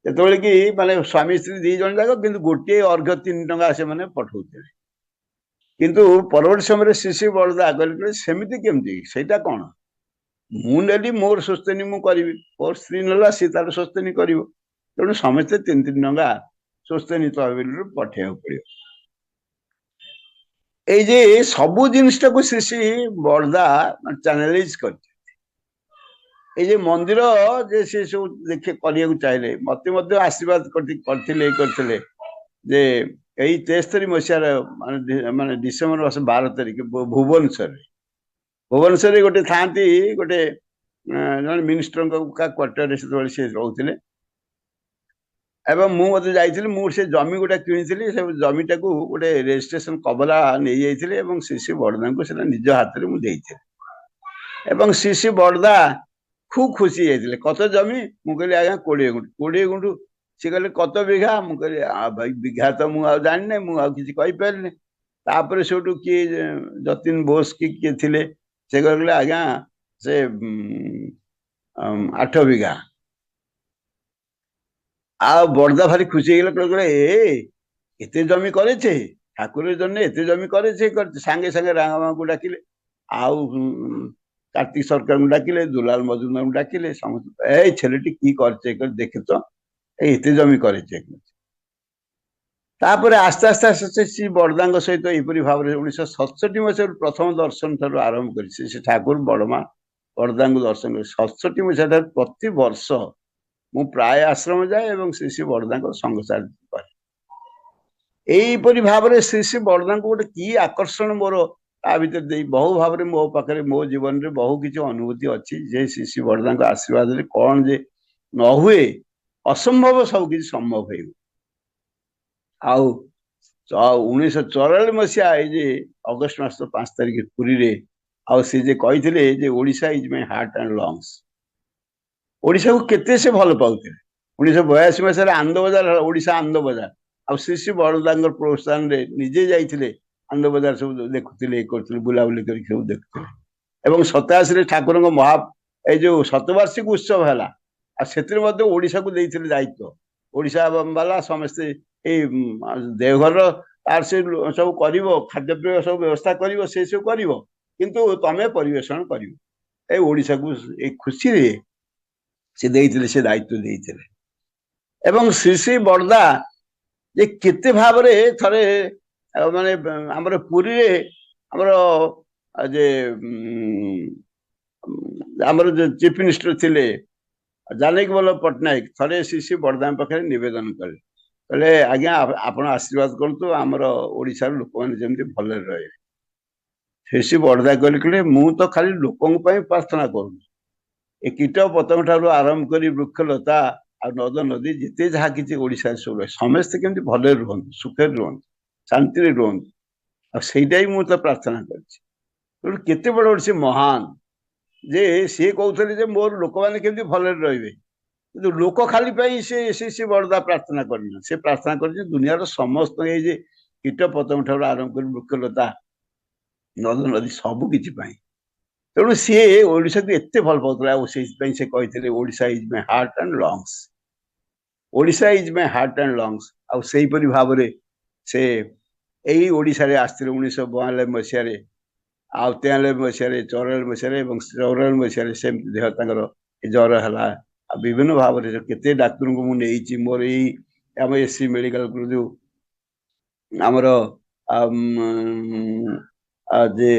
ସେତେବେଳେ କି ମାନେ ସ୍ୱାମୀ ସ୍ତ୍ରୀ ଦି ଜଣ ଯାକ କିନ୍ତୁ ଗୋଟିଏ ଅର୍ଘ୍ୟ 3 ଟଙ୍କା ସେମାନେ ପଠଉଥିଲେ କିନ୍ତୁ ପରବର୍ତ୍ତୀ ସମୟରେ ଶିଶି ବଳଦା କହିଲେ ସେମିତି କେମିତି ସେଇଟା କଣ ମୁଁ ନେଲି ମୋର ସୋସ୍ତେନି ମୁଁ କରିବି ମୋର ସ୍ତ୍ରୀ ନେଲା ସେ ତାର ସୋସ୍ତେନି କରିବ ତେଣୁ ସମସ୍ତେ 3 ଟଙ୍କା ସୋସ୍ତେନି ତହବିଲରୁ ପଠେଇବାକୁ ପଡିବ এই যে সবু জিনিসটাকে শ্রী বড়দা চ্যানেলাইজ করছে এই যে মন্দির যে সে সব দেখে করিয়া চাইলে মতে মধ্যে আশীর্বাদ করতে যে এই 73 মସିହାର মানে ডিসেম্বর মাস 12 তারিখ ভুবନେଶ୍ୱରରେ ଗୋଟେ ଥାନ୍ତି ଗୋଟେ ଜଣେ ମିନିଷ୍ଟରଙ୍କ କ୍ୱାର୍ଟରରେ ସେତେବେଳେ ସେ ରହୁଥିଲେ ଏବଂ ମୁଁ ମଧ୍ୟ ଯାଇଥିଲି ମୁଁ ସେ ଜମି ଗୋଟେ କିଣିଥିଲି ସେ ଜମିଟାକୁ ଗୋଟେ ରେଜିଷ୍ଟ୍ରେସନ କବଲା ନେଇ ଯାଇଥିଲି ଏବଂ ଶିଶି ବଡଦାଙ୍କୁ ସେଟା ନିଜ ହାତରେ ମୁଁ ଦେଇଥିଲି ଏବଂ ଶିଶି ବଡଦା খুব খুশি ହେଇଥିଲେ কত জমি ମୁଁ କହିଲି ଆଜ୍ଞା 20 ଗୁଣ୍ଠ ସେ କହିଲେ কত ବିঘା ମୁଁ କହିଲି ଭାଇ ବିଘା ତ ମୁଁ ଆଉ ଜାଣିନି ମୁଁ ଆଉ କିଛି କହିପାରିନି ତାପରେ ସେଠୁ କିଏ ଯତୀନ ବୋଷ କିଏ ଥିଲେ ସେ କହିଲେ ଆଜ୍ଞା ସେ 8 ବିঘା आ बड़दा भारी खुशी एते जमी करे ठाकुर जन एते जमी करे सांगे सांगे रांगामा को डाकिले आउ कार्तिक सरकार को डाकिले दुलाल मजुमदार को डाकिले समस्त छेलेटी की करछे देखे तो एते जमी करे तापर आस्ते आस्ते आस्ते श्री बड़दा सहित यहपरी भाव 1967 मसीह प्रथम दर्शन ठार आरंभ कर ठाकुर बड़मा बड़दा दर्शन कर 67 मसीहा प्रति वर्ष मु प्राय आश्रम जाए और श्री श्री बड़दा संग यहीपरि भाव में श्री श्री बड़दा गोटे कि आकर्षण मोर ता भर बहु भाव में मो पाखे मो जीवन में बहु किसी अनुभूति अच्छी जे श्री श्री बड़दा आशीर्वाद कौन जे न हुए असंभव सब किसी संभव हो 1994 मसीहा अगस्ट मास 5 तारिख पुरी रे आ सी जे कही Odisha is my heart and lungs Odisha को केते से भल पाउते 1982 मसीह आनंद बजार ओडिशा आनंद बजार आ श्री श्री बड़दा प्रोत्साहन रे निजे जाइथिले आनंद बजार सब देखुथिले करथिले बुलाबुली करी सब देखुथिले एवं 87 रे ठाकुर महा ए जो शतवार्षिक उत्सव हला आ सेतिर मध्ये ओडिशा को देइथिले दायित्व ओडिशा वाला समस्त ए देवघर तार से सब करिवो खाद्यपेय सब व्यवस्था करिवो से सब करिवो किंतु तमे परिवेषण करिवो ए ओडिशा को ए खुशी रे से देइथिले से दायित्व देइथिले एवं श्री श्री बड़दा जे केते भाव रे थरे माने हमर पुरी रे हमर जे हमर जे चीफ मिनिस्टर थिले जानकी वल्लभ पट्टनायक थरे श्री श्री बड़दा पाखे निवेदन कले कहले आज्ञा आपण आशीर्वाद करतु हमर ओडिसा लोक माने जेमति भले रहे श्री श्री बड़दा कहले मु तो खाली लोकन पई प्रार्थना करू ए कीट पतंग ठारू आरंभ करी वृक्षलता आ नद नदी जिते जहाँ किसी ओडिशा सब समस्ते केमती भले रुहंतु सुखे रुहंतु शांति रे रुहंतु आ सेइटा ही मु तो प्रार्थना करछि केते बड़ से महान जे सी कहते जे मोर लोक मैंने केमती भले रहिबे किंतु लोक खाली पाई से बड़दा प्रार्थना करना से प्रार्थना कर दुनियार समस्त ये जे कीट पतंग ठारू आरंभ करी वृक्षलता नद नदी सब किछि पाई तेणु सी ओडिशा को एत भल पाला से कहते Odisha is my heart and lungs Odisha is my heart and lungs आ सेहीपरि भाव में से यही ओडिशा रे आस्ते 1992 मसीह आ 93 मसीह 94 मसीह 94 मसीह से देह तंगर ज्वर है विभिन्न भाव में केते डाक्तर को मुझे मोर यम एससी मेडिकल जो आमर जे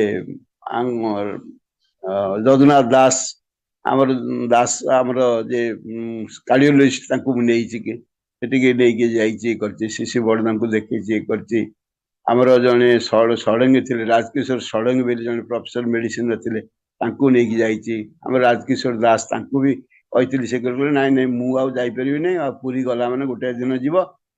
जदुनाथ दास आमर दास आमर जे कार्डियोलॉजिस्ट तांको नहीं के श्री श्री बड़दा को देखी कर ଆମର ଜଣେ ଷଡ଼ଙ୍ଗୀ ଥିଲେ ରାଜକିଶୋର ଷଡ଼ଙ୍ଗୀ ବୋଲି ଜଣେ ପ୍ରଫେସର ମେଡିସିନ ଥିଲେ ତାଙ୍କୁ ନେଇକି ଯାଇଛି। ଆମର ରାଜକିଶୋର ଦାସ ତାଙ୍କୁ ବି କହିଥିଲି, ସେ କହିଲେ ନାଇଁ ନାଇଁ ମୁଁ ଆଉ ଯାଇପାରିବି ନାହିଁ, ଆଉ ପୁରୀ ଗଲା ମାନେ ଗୋଟେ ଦିନ ଯିବ,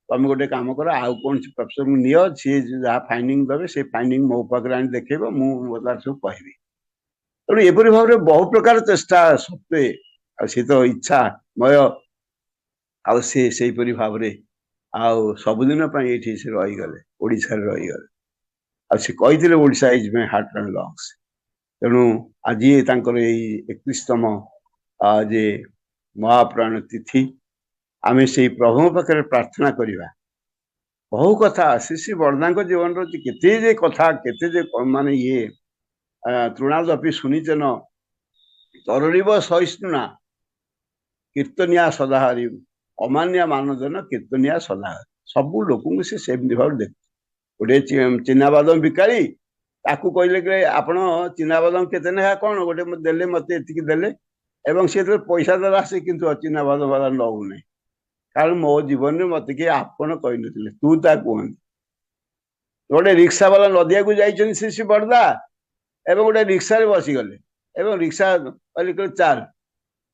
ତମେ ଗୋଟେ କାମ କର ଆଉ କୌଣସି ପ୍ରଫେସରକୁ ନିଅ, ସିଏ ଯାହା ଫାଇଣ୍ଡିଙ୍ଗ ଦେବେ ସେ ଫାଇଣ୍ଡିଙ୍ଗ ମୋ ପାଖରେ ଆଣି ଦେଖେଇବ, ମୁଁ ତାର ସବୁ କହିବି। ତେଣୁ ଏପରି ଭାବରେ ବହୁ ପ୍ରକାର ଚେଷ୍ଟା ସତ୍ତ୍ୱେ ଆଉ ସେ ତ ଇଚ୍ଛାମୟ, ଆଉ ସେ ସେଇପରି ଭାବରେ ଆଉ ସବୁଦିନ ପାଇଁ ଏଇଠି ସେ ରହିଗଲେ, ଓଡିଶାରେ ରହିଗଲେ। ଆଉ ସେ କହିଥିଲେ Odisha is my heart and lungs. ତେଣୁ ଆଜି ତାଙ୍କର ଏଇ 31ତମ ଯେ ମହାପ୍ରାଣ ତିଥି, ଆମେ ସେଇ ପ୍ରଭୁଙ୍କ ପାଖରେ ପ୍ରାର୍ଥନା କରିବା। ବହୁ କଥା ଶ୍ରୀ ବରଦାଙ୍କ ଜୀବନର କେତେ ଯେ କଥା, କେତେ ଯେ ମାନେ ଇଏ ତୃଣାଦପି ଶୁଣିଚନ ତରଳିବ ସହିଷ୍ଣୁନା, କୀର୍ତ୍ତନିଆ ସଦାହରି ଅମାନ୍ୟା ମାନଜନ କୀର୍ତ୍ତନିଆ ସଦାହରି। ସବୁ ଲୋକଙ୍କୁ ସେ ସେମିତି ଭାବରେ ଦେଖୁ। ଗୋଟେ ଚିନାବାଦମ ବିକାଳି, ତାକୁ କହିଲେ କି ଆପଣ ଚିନାବାଦମ କେତେ ନେଖା, କଣ ଗୋଟେ ଦେଲେ, ମତେ ଏତିକି ଦେଲେ, ଏବଂ ସେ ଯେତେବେଳେ ପଇସା ଦେଲା ସେ କିନ୍ତୁ ଚିନାବାଦମ ବାଲା ନଉନାହିଁ, କାରଣ ମୋ ଜୀବନରେ ମତେ କିଏ ଆପଣ କହିନଥିଲେ, ତୁ ତା କୁହନ୍ତି। ଗୋଟେ ରିକ୍ସା ବାଲା ନଦିଆକୁ ଯାଇଛନ୍ତି ଶ୍ରୀ ବରଦା, ଏବଂ ଗୋଟେ ରିକ୍ସାରେ ବସିଗଲେ, ଏବଂ ରିକ୍ସା କହିଲେ ଚାଲ,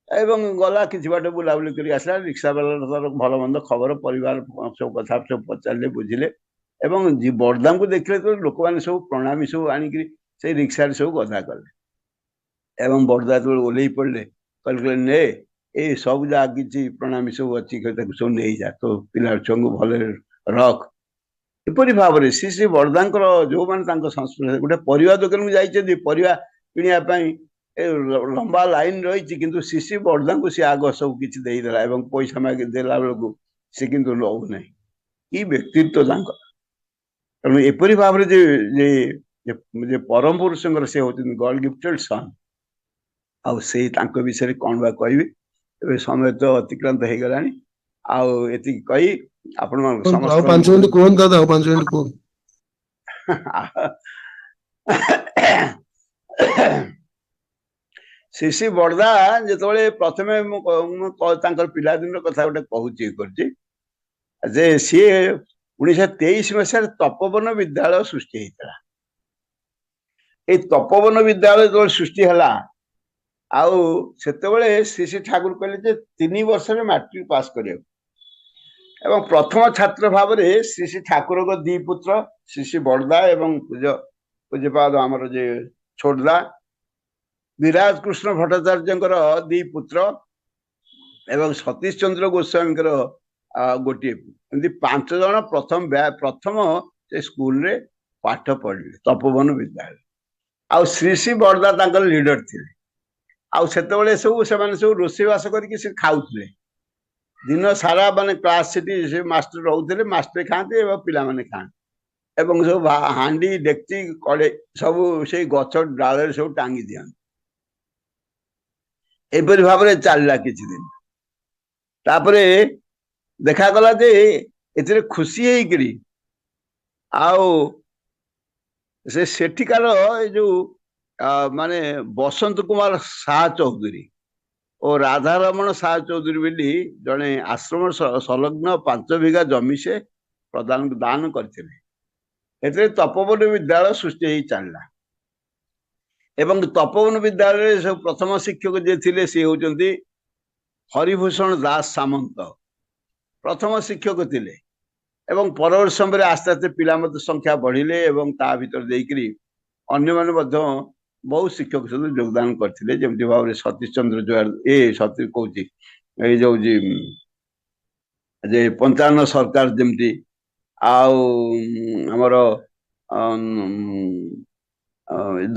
ଏବଂ ଗଲା କିଛି ବାଟ ବୁଲାବୁଲି କରି ଆସିଲା। ରିକ୍ସା ବାଲାର ଭଲ ମନ୍ଦ ଖବର, ପରିବାର ସବୁ କଥା ସବୁ ପଚାରିଲେ, ବୁଝିଲେ, ଏବଂ ବରଦାଙ୍କୁ ଦେଖିଲେ ତ ଲୋକମାନେ ସବୁ ପ୍ରଣାମୀ ସବୁ ଆଣିକିରି ସେଇ ରିକ୍ସାରେ ସବୁ ଗଦା କଲେ। ଏବଂ ବରଦା ଯେତେବେଳେ ଓହ୍ଲେଇ ପଡିଲେ କହିଲେ ନେ ଏଇ ସବୁ ଯାହା କିଛି ପ୍ରଣାମୀ ସବୁ ଅଛି ତାକୁ ସବୁ ନେଇଯା, ତୋ ପିଲା ଛୁଆଙ୍କୁ ଭଲରେ ରଖ। ଏପରି ଭାବରେ ଶ୍ରୀ ବରଦାଙ୍କର ଯୋଉମାନେ ତାଙ୍କ ସଂସ୍ପର୍ଶରେ, ଗୋଟେ ପରିବା ଦୋକାନକୁ ଯାଇଛନ୍ତି ପରିବା କିଣିବା ପାଇଁ, ଏ ଲମ୍ବା ଲାଇନ ରହିଛି, କିନ୍ତୁ ଶ୍ରୀ ବରଦାଙ୍କୁ ସେ ଆଗ ସବୁ କିଛି ଦେଇଦେଲା, ଏବଂ ପଇସା ମାଗି ଦେଲା ବେଳକୁ ସେ କିନ୍ତୁ ନଉନାହିଁ। କି ବ୍ୟକ୍ତିତ୍ୱ ତାଙ୍କର। ତେଣୁ ଏପରି ଭାବରେ ଯେ ପରମ ପୁରୁଷଙ୍କର ସେ ହଉଛନ୍ତି ଗଡ ଗିଫ୍ଟେଡ ସନ୍। ଆଉ ସେଇ ତାଙ୍କ ବିଷୟରେ କଣ ବା କହିବି, ଏବେ ସମୟ ତ ଅତିକ୍ରାନ୍ତ ହେଇଗଲାଣି। ଆଉ ଏତିକି କହି ଆପଣ ଆଉ 5 ମିନିଟ କୁହନ୍ତୁ ଦାଦା, ଆଉ 5 ମିନିଟ କୁହନ୍ତୁ। ଶ୍ରୀ ବରଦା ଯେତେବେଳେ ପ୍ରଥମେ ମୁଁ ତାଙ୍କର ପିଲାଦିନର କଥା ଗୋଟେ କହୁଛି କରୁଛି, ଯେ ସିଏ 1923 ମସିହାରେ ତପୋବନ ବିଦ୍ୟାଳୟ ସୃଷ୍ଟି ହେଇଥିଲା। ଏଇ ତପୋବନ ବିଦ୍ୟାଳୟ ଯେତେବେଳେ ସୃଷ୍ଟି ହେଲା, ଆଉ ସେତେବେଳେ ଶ୍ରୀ ଠାକୁର କହିଲେ ଯେ 3 ବର୍ଷରେ ମାଟ୍ରିକ ପାସ୍ କରିବାକୁ, ଏବଂ ପ୍ରଥମ ଛାତ୍ର ଭାବରେ ଶ୍ରୀ ଠାକୁରଙ୍କ 2 ପୁତ୍ର ଶ୍ରୀ ବରଦା ଏବଂ ପୂଜ୍ୟପାଦ ଆମର ଯେ ଛୋଟଦା, ବିରାଜ କୃଷ୍ଣ ଭଟ୍ଟାଚାର୍ଯ୍ୟଙ୍କର 2 ପୁତ୍ର, ଏବଂ ସତୀଶ ଚନ୍ଦ୍ର ଗୋସ୍ୱାମୀଙ୍କର ଗୋଟିଏ, ଏମିତି 5 ଜଣ ପ୍ରଥମ ସେ ସ୍କୁଲରେ ପାଠ ପଢିଲେ ତପୋବନ ବିଦ୍ୟାଳୟ। ଆଉ ଶ୍ରୀ ବରଦା ତାଙ୍କର ଲିଡର ଥିଲେ। ଆଉ ସେତେବେଳେ ସବୁ ସେମାନେ ସବୁ ରୋଷେଇବାସ କରିକି ସେ ଖାଉଥିଲେ, ଦିନ ସାରା ମାନେ କ୍ଲାସ ସେଠି ସେ ମାଷ୍ଟର ରହୁଥିଲେ, ମାଷ୍ଟର ଖାଆନ୍ତି ଏବଂ ପିଲାମାନେ ଖାଆନ୍ତି, ଏବଂ ସବୁ ହାଣ୍ଡି ଡେକ୍ଚି କଡେଇ ସବୁ ସେଇ ଗଛ ଡାଳରେ ସବୁ ଟାଙ୍ଗି ଦିଅନ୍ତି। ଏପରି ଭାବରେ ଚାଲିଲା କିଛି ଦିନ। ତାପରେ ଦେଖାଗଲା ଯେ ଏଥିରେ ଖୁସି ହେଇକିରି ଆଉ ସେଠିକାର ଏଇ ଯୋଉ ମାନେ ବସନ୍ତ କୁମାର ସାହା ଚୌଧୁରୀ ଓ ରାଧାରମଣ ସାହା ଚୌଧୁରୀ ବୋଲି ଜଣେ ଆଶ୍ରମ ସଂଲଗ୍ନ 5 ବିଘା ଜମି ସେ ଦାନ କରିଥିଲେ। ଏଥିରେ ତପୋବନ ବିଦ୍ୟାଳୟ ସୃଷ୍ଟି ହେଇ ଚାଲିଲା, ଏବଂ ତପୋବନ ବିଦ୍ୟାଳୟରେ ସବୁ ପ୍ରଥମ ଶିକ୍ଷକ ଯିଏ ଥିଲେ ସିଏ ହଉଛନ୍ତି ହରିଭୂଷଣ ଦାସ ସାମନ୍ତ, ପ୍ରଥମ ଶିକ୍ଷକ ଥିଲେ। ଏବଂ ପରବର୍ତ୍ତୀ ସମୟରେ ଆସ୍ତେ ଆସ୍ତେ ପିଲା ମଧ୍ୟ ସଂଖ୍ୟା ବଢିଲେ, ଏବଂ ତା ଭିତରେ ଦେଇକରି ଅନ୍ୟମାନେ ମଧ୍ୟ ବହୁ ଶିକ୍ଷକ ସହିତ ଯୋଗଦାନ କରିଥିଲେ, ଯେମିତି ଭାବରେ ସତୀଶ ଚନ୍ଦ୍ର ଜୁଆର ସତୀଶ କହୁଛି ଏଇ ଯୋଉ ଯେ 55 ସରକାର ଯେମିତି, ଆଉ ଆମର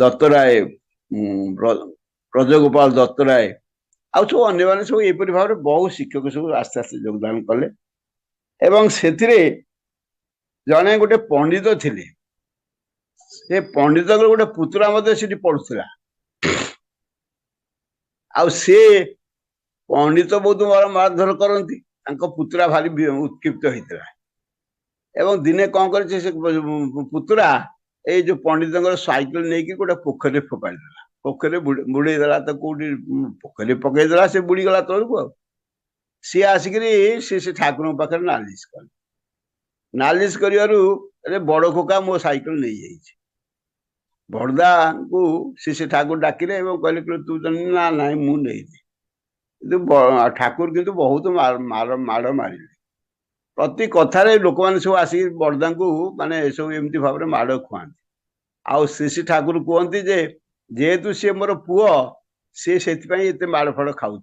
ଦତ୍ତରାୟ, ବ୍ରଜଗୋପାଳ ଦତ୍ତରାୟ, ଆଉ ସବୁ ଅନ୍ୟମାନେ ସବୁ ଏପରି ଭାବରେ ବହୁ ଶିକ୍ଷକ ସବୁ ଆସ୍ତେ ଆସ୍ତେ ଯୋଗଦାନ କଲେ। ଏବଂ ସେଥିରେ ଜଣେ ଗୋଟେ ପଣ୍ଡିତ ଥିଲେ, ସେ ପଣ୍ଡିତଙ୍କର ଗୋଟେ ପୁତୁରା ମଧ୍ୟ ସେଠି ପଢୁଥିଲା। ଆଉ ସେ ପଣ୍ଡିତ ବହୁତ ମାରଧର କରନ୍ତି, ତାଙ୍କ ପୁତୁରା ଭାରି ଉତ୍କ୍ଷିପ୍ତ ହେଇଥିଲା, ଏବଂ ଦିନେ କଣ କରିଛି ସେ ପୁତୁରା ଏଇ ଯୋଉ ପଣ୍ଡିତଙ୍କର ସାଇକେଲ ନେଇକି ଗୋଟେ ପୋଖରୀରେ ଫୋପାଡ଼ି ଦେଲା, ପୋଖରୀରେ ବୁଡେଇ ଦେଲା, ତ କୋଉଠି ପୋଖରୀରେ ପକେଇଦେଲା, ସେ ବୁଡିଗଲା ତଳକୁ। ଆଉ ସିଏ ଆସିକିରି ସେ ଠାକୁରଙ୍କ ପାଖରେ ନାଲିଶ କଲେ। नालिश करिवारु अरे बड़ खोका मो साइकिल नहीं जाइए बड़दा को श्री ठाकुर डाकिले कहले तू ना ना मु नहीं ठाकुर किंतु बहुत माड़ मारे प्रति कथार लोक मैंने सब आसिक बड़दा को माने सब एमती भाव माड़ खुआती आउ श्री ठाकुर कहते जे जेहेतु सी मोर पुओ सी से माड़ फड़ खाऊ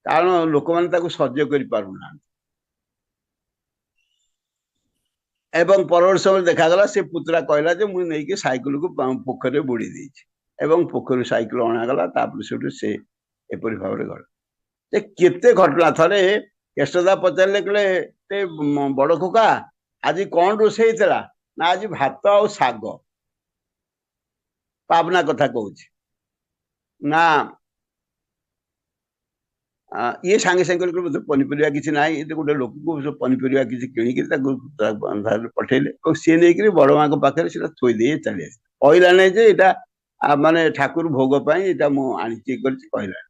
कारण लोक मैंने सह्य कर पारना एवं परवर्त समय देखागला से पुतरा कहला जे मुझे नहीं साइकिल को पोखर में बुड़ी देव पोखर साइकिल अणागला से एपरी भाव गला केते घटना थे केशदा पचारे कहले बड़ खोका आज कौन रोषे ना आज भात आ शाग पावना कथा कहूँ ना ये सांगे सांगे पनीपरिया किसी ना ये गोटे लोक को पनीपरिया किसी किणिक पठेले सी नहीं बड़ माँ पाखे थोई दे चली आस कहला नहीं जे यहाँ माने ठाकुर भोग यहाँ मुझे कहला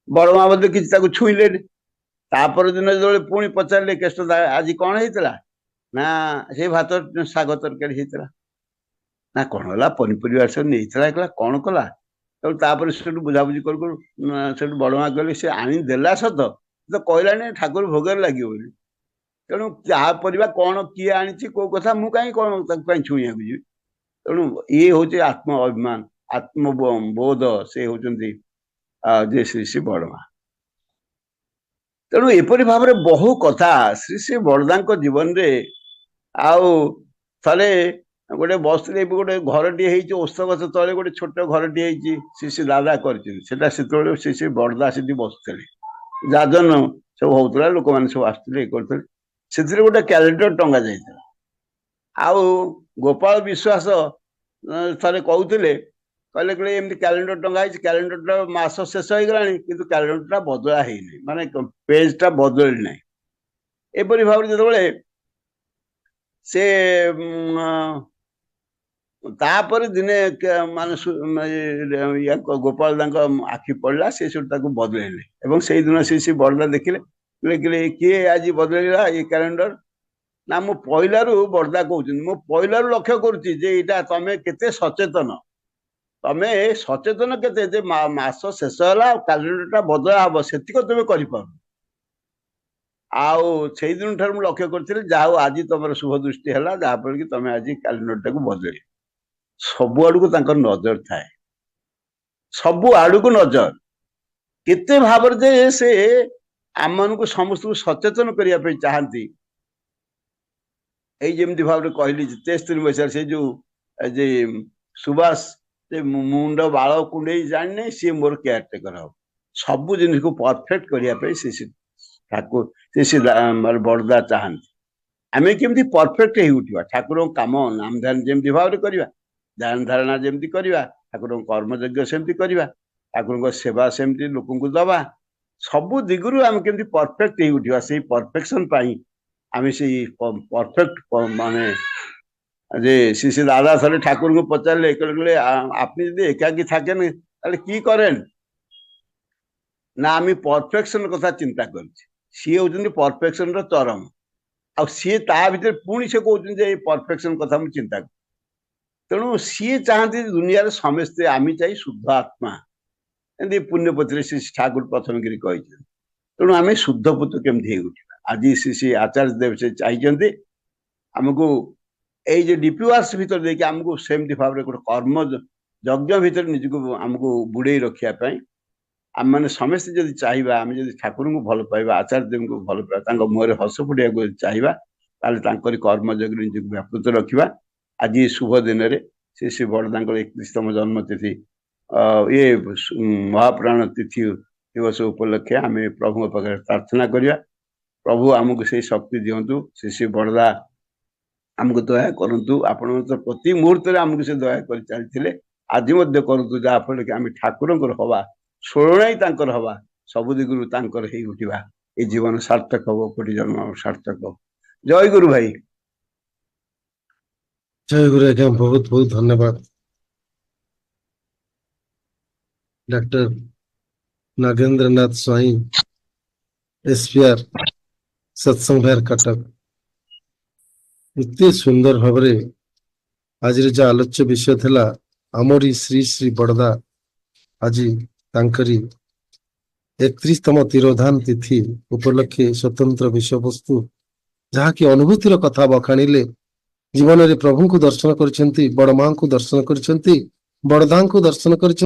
बड़ माँ बोलते किसी छुईले तापर दिन जो पुणी पचारे केशदा आज कौन होता ना से भात शाग तरकारी होता ना कौन है पनीपरिया सब नहीं कौन कला तापर से बुझाबुझी कर बड़ माँ कहले सी आनीदेला सत तो कहला नहीं ठाकुर भोग लगे बोली तेणु क्या परिवा कौन किए आनी कौ कथा मुझे कहीं कौन छुईया जी तेणु ये हूँ आत्म अभिमान आत्मबोध से होती जे श्री श्री बड़मा तेणु एपरी भाव में बहु कथा श्री श्री बड़दा जीवन रे आउ थे गोटे बस गोटे घर टे ओस्त गछ तले गोटे छोट घर टे श्री श्री दादा कर श्री श्री बड़दा से बसते जाजन सब होता लोक मैंने सब आसते करते गोटे कैलेंडर टंगा जाता आउ गोपाल विश्वास थे कहते कहले कहले एमती कैलेंडर टंगा कैलेंडर मास शेष हो गला कि कैलेंडर बदला है माने पेज टा बदल ना एपरी भाव जो से तापर दिने माने गोपाल आखि पड़ा से बदल से दिन से बड़दा देखिले किए आज बदलला ये कैलेंडर ना मु पहलू बड़दा कहते मु पहलू लक्ष्य करुँचा तमें केते सचेतन तमें सचेतन के मास शेष है कैलेंडर टा बदला हम से तुम कर दिन ठार लक्ष्य करी जाओ आज तुम शुभ दृष्टि है जहाँफल कि तुम आज कैलेंडर टाक बदल सब आड़ को नजर थाए सब आड़ को नजर केते भाव से आम मान को समस्त को सचेतन करने चाहती यही भाव में कहली 73 मसीह से जो सुभाष से मुंड बाल कुंडे जाने सी मोर केयरटेकर हम सब जिन को परफेक्ट करने से ठाकुर से बड़दा चाहती आम केमती परफेक्ट हो उठा ठाकुर काम नाम ध्यान जमी भाव में करवा ध्यान धारणा जमी करवा ठाकुर कर्मयज्ञ सेमती करवा ठाकुर सेवा सेमती लोक दबा सबु दिगरु आम केमती परफेक्ट हो उठा से परफेक्शन आम से परफेक्ट माने जे श्री श्री दादा थे ठाकुर को पचारे कहले आपनी यदि एकाकी थकेन कि करें ना आम परफेक्शन कथा चिंता कर सी हूँ परफेक्शन चरम आ सी भर पुणी से कहते परफेक्शन कथा मुझे चिंता कर तेणु सी चाहती दुनिया समस्ते आम चाहिए शुद्ध आत्मा एमती पुण्यपत्र श्री ठाकुर प्रथम गिरी कहते तेणु आम शुद्ध पुत्र केमती उठा आज श्री श्री आचार्य देव से चाहिए आमको ये डीपीवार्स भीतर देखिए आमको सेमती भाव में गोटे कर्म यज्ञ भीतर निजको आमको बुड़े रखापी आम मैंने समस्ते जब चाहिए आम जब ठाकुर को भल पाइबा आचार्य देव को भल पाइबा मुहर हस फुटिया को चाहिए कर्म यज्ञ निजक व्यापृत रखा आज शुभ दिन में श्री श्री बड़दा 31तम जन्म तिथि ये महाप्राण तिथि दिवस उपलक्षे आम प्रभु पाखे प्रार्थना करवा प्रभु आमको से शक्ति दिंतु श्री श्री बड़दा आमको दया करूँ आपण तो प्रति मुहूर्त आमको से दया कर चलते आज करूँ जहाँफल कि आम ठाकुर हवा शोणा हवा सब दिगुर उठा ये जीवन सार्थक हम कोटि जन्म सार्थक हम जय गुरु भाई जय गुरु आज्ञा बहुत बहुत धन्यवाद डॉक्टर नागेंद्र नाथ स्वाई SPR सत्संग विहार कटक ଏତେ ସୁନ୍ଦର ଭାବରେ ଆଜିର ଯାହା ଆଲୋଚ୍ୟ ବିଷୟ ଥିଲା ଆମରି ଶ୍ରୀ ଶ୍ରୀ ବଡ଼ଦା ଆଜି ତାଙ୍କରି 31ତମ ତିରୋଧାନ ତିଥି ଉପଲକ୍ଷେ ସ୍ୱତନ୍ତ୍ର ବିଷୟବସ୍ତୁ ଯାହାକି ଅନୁଭୂତିର କଥା ବଖାଣିଲେ ଜୀବନରେ ପ୍ରଭୁଙ୍କୁ ଦର୍ଶନ କରିଛନ୍ତି ବଡ ମାଙ୍କୁ ଦର୍ଶନ କରିଛନ୍ତି ବଡଦାଙ୍କୁ ଦର୍ଶନ କରିଛନ୍ତି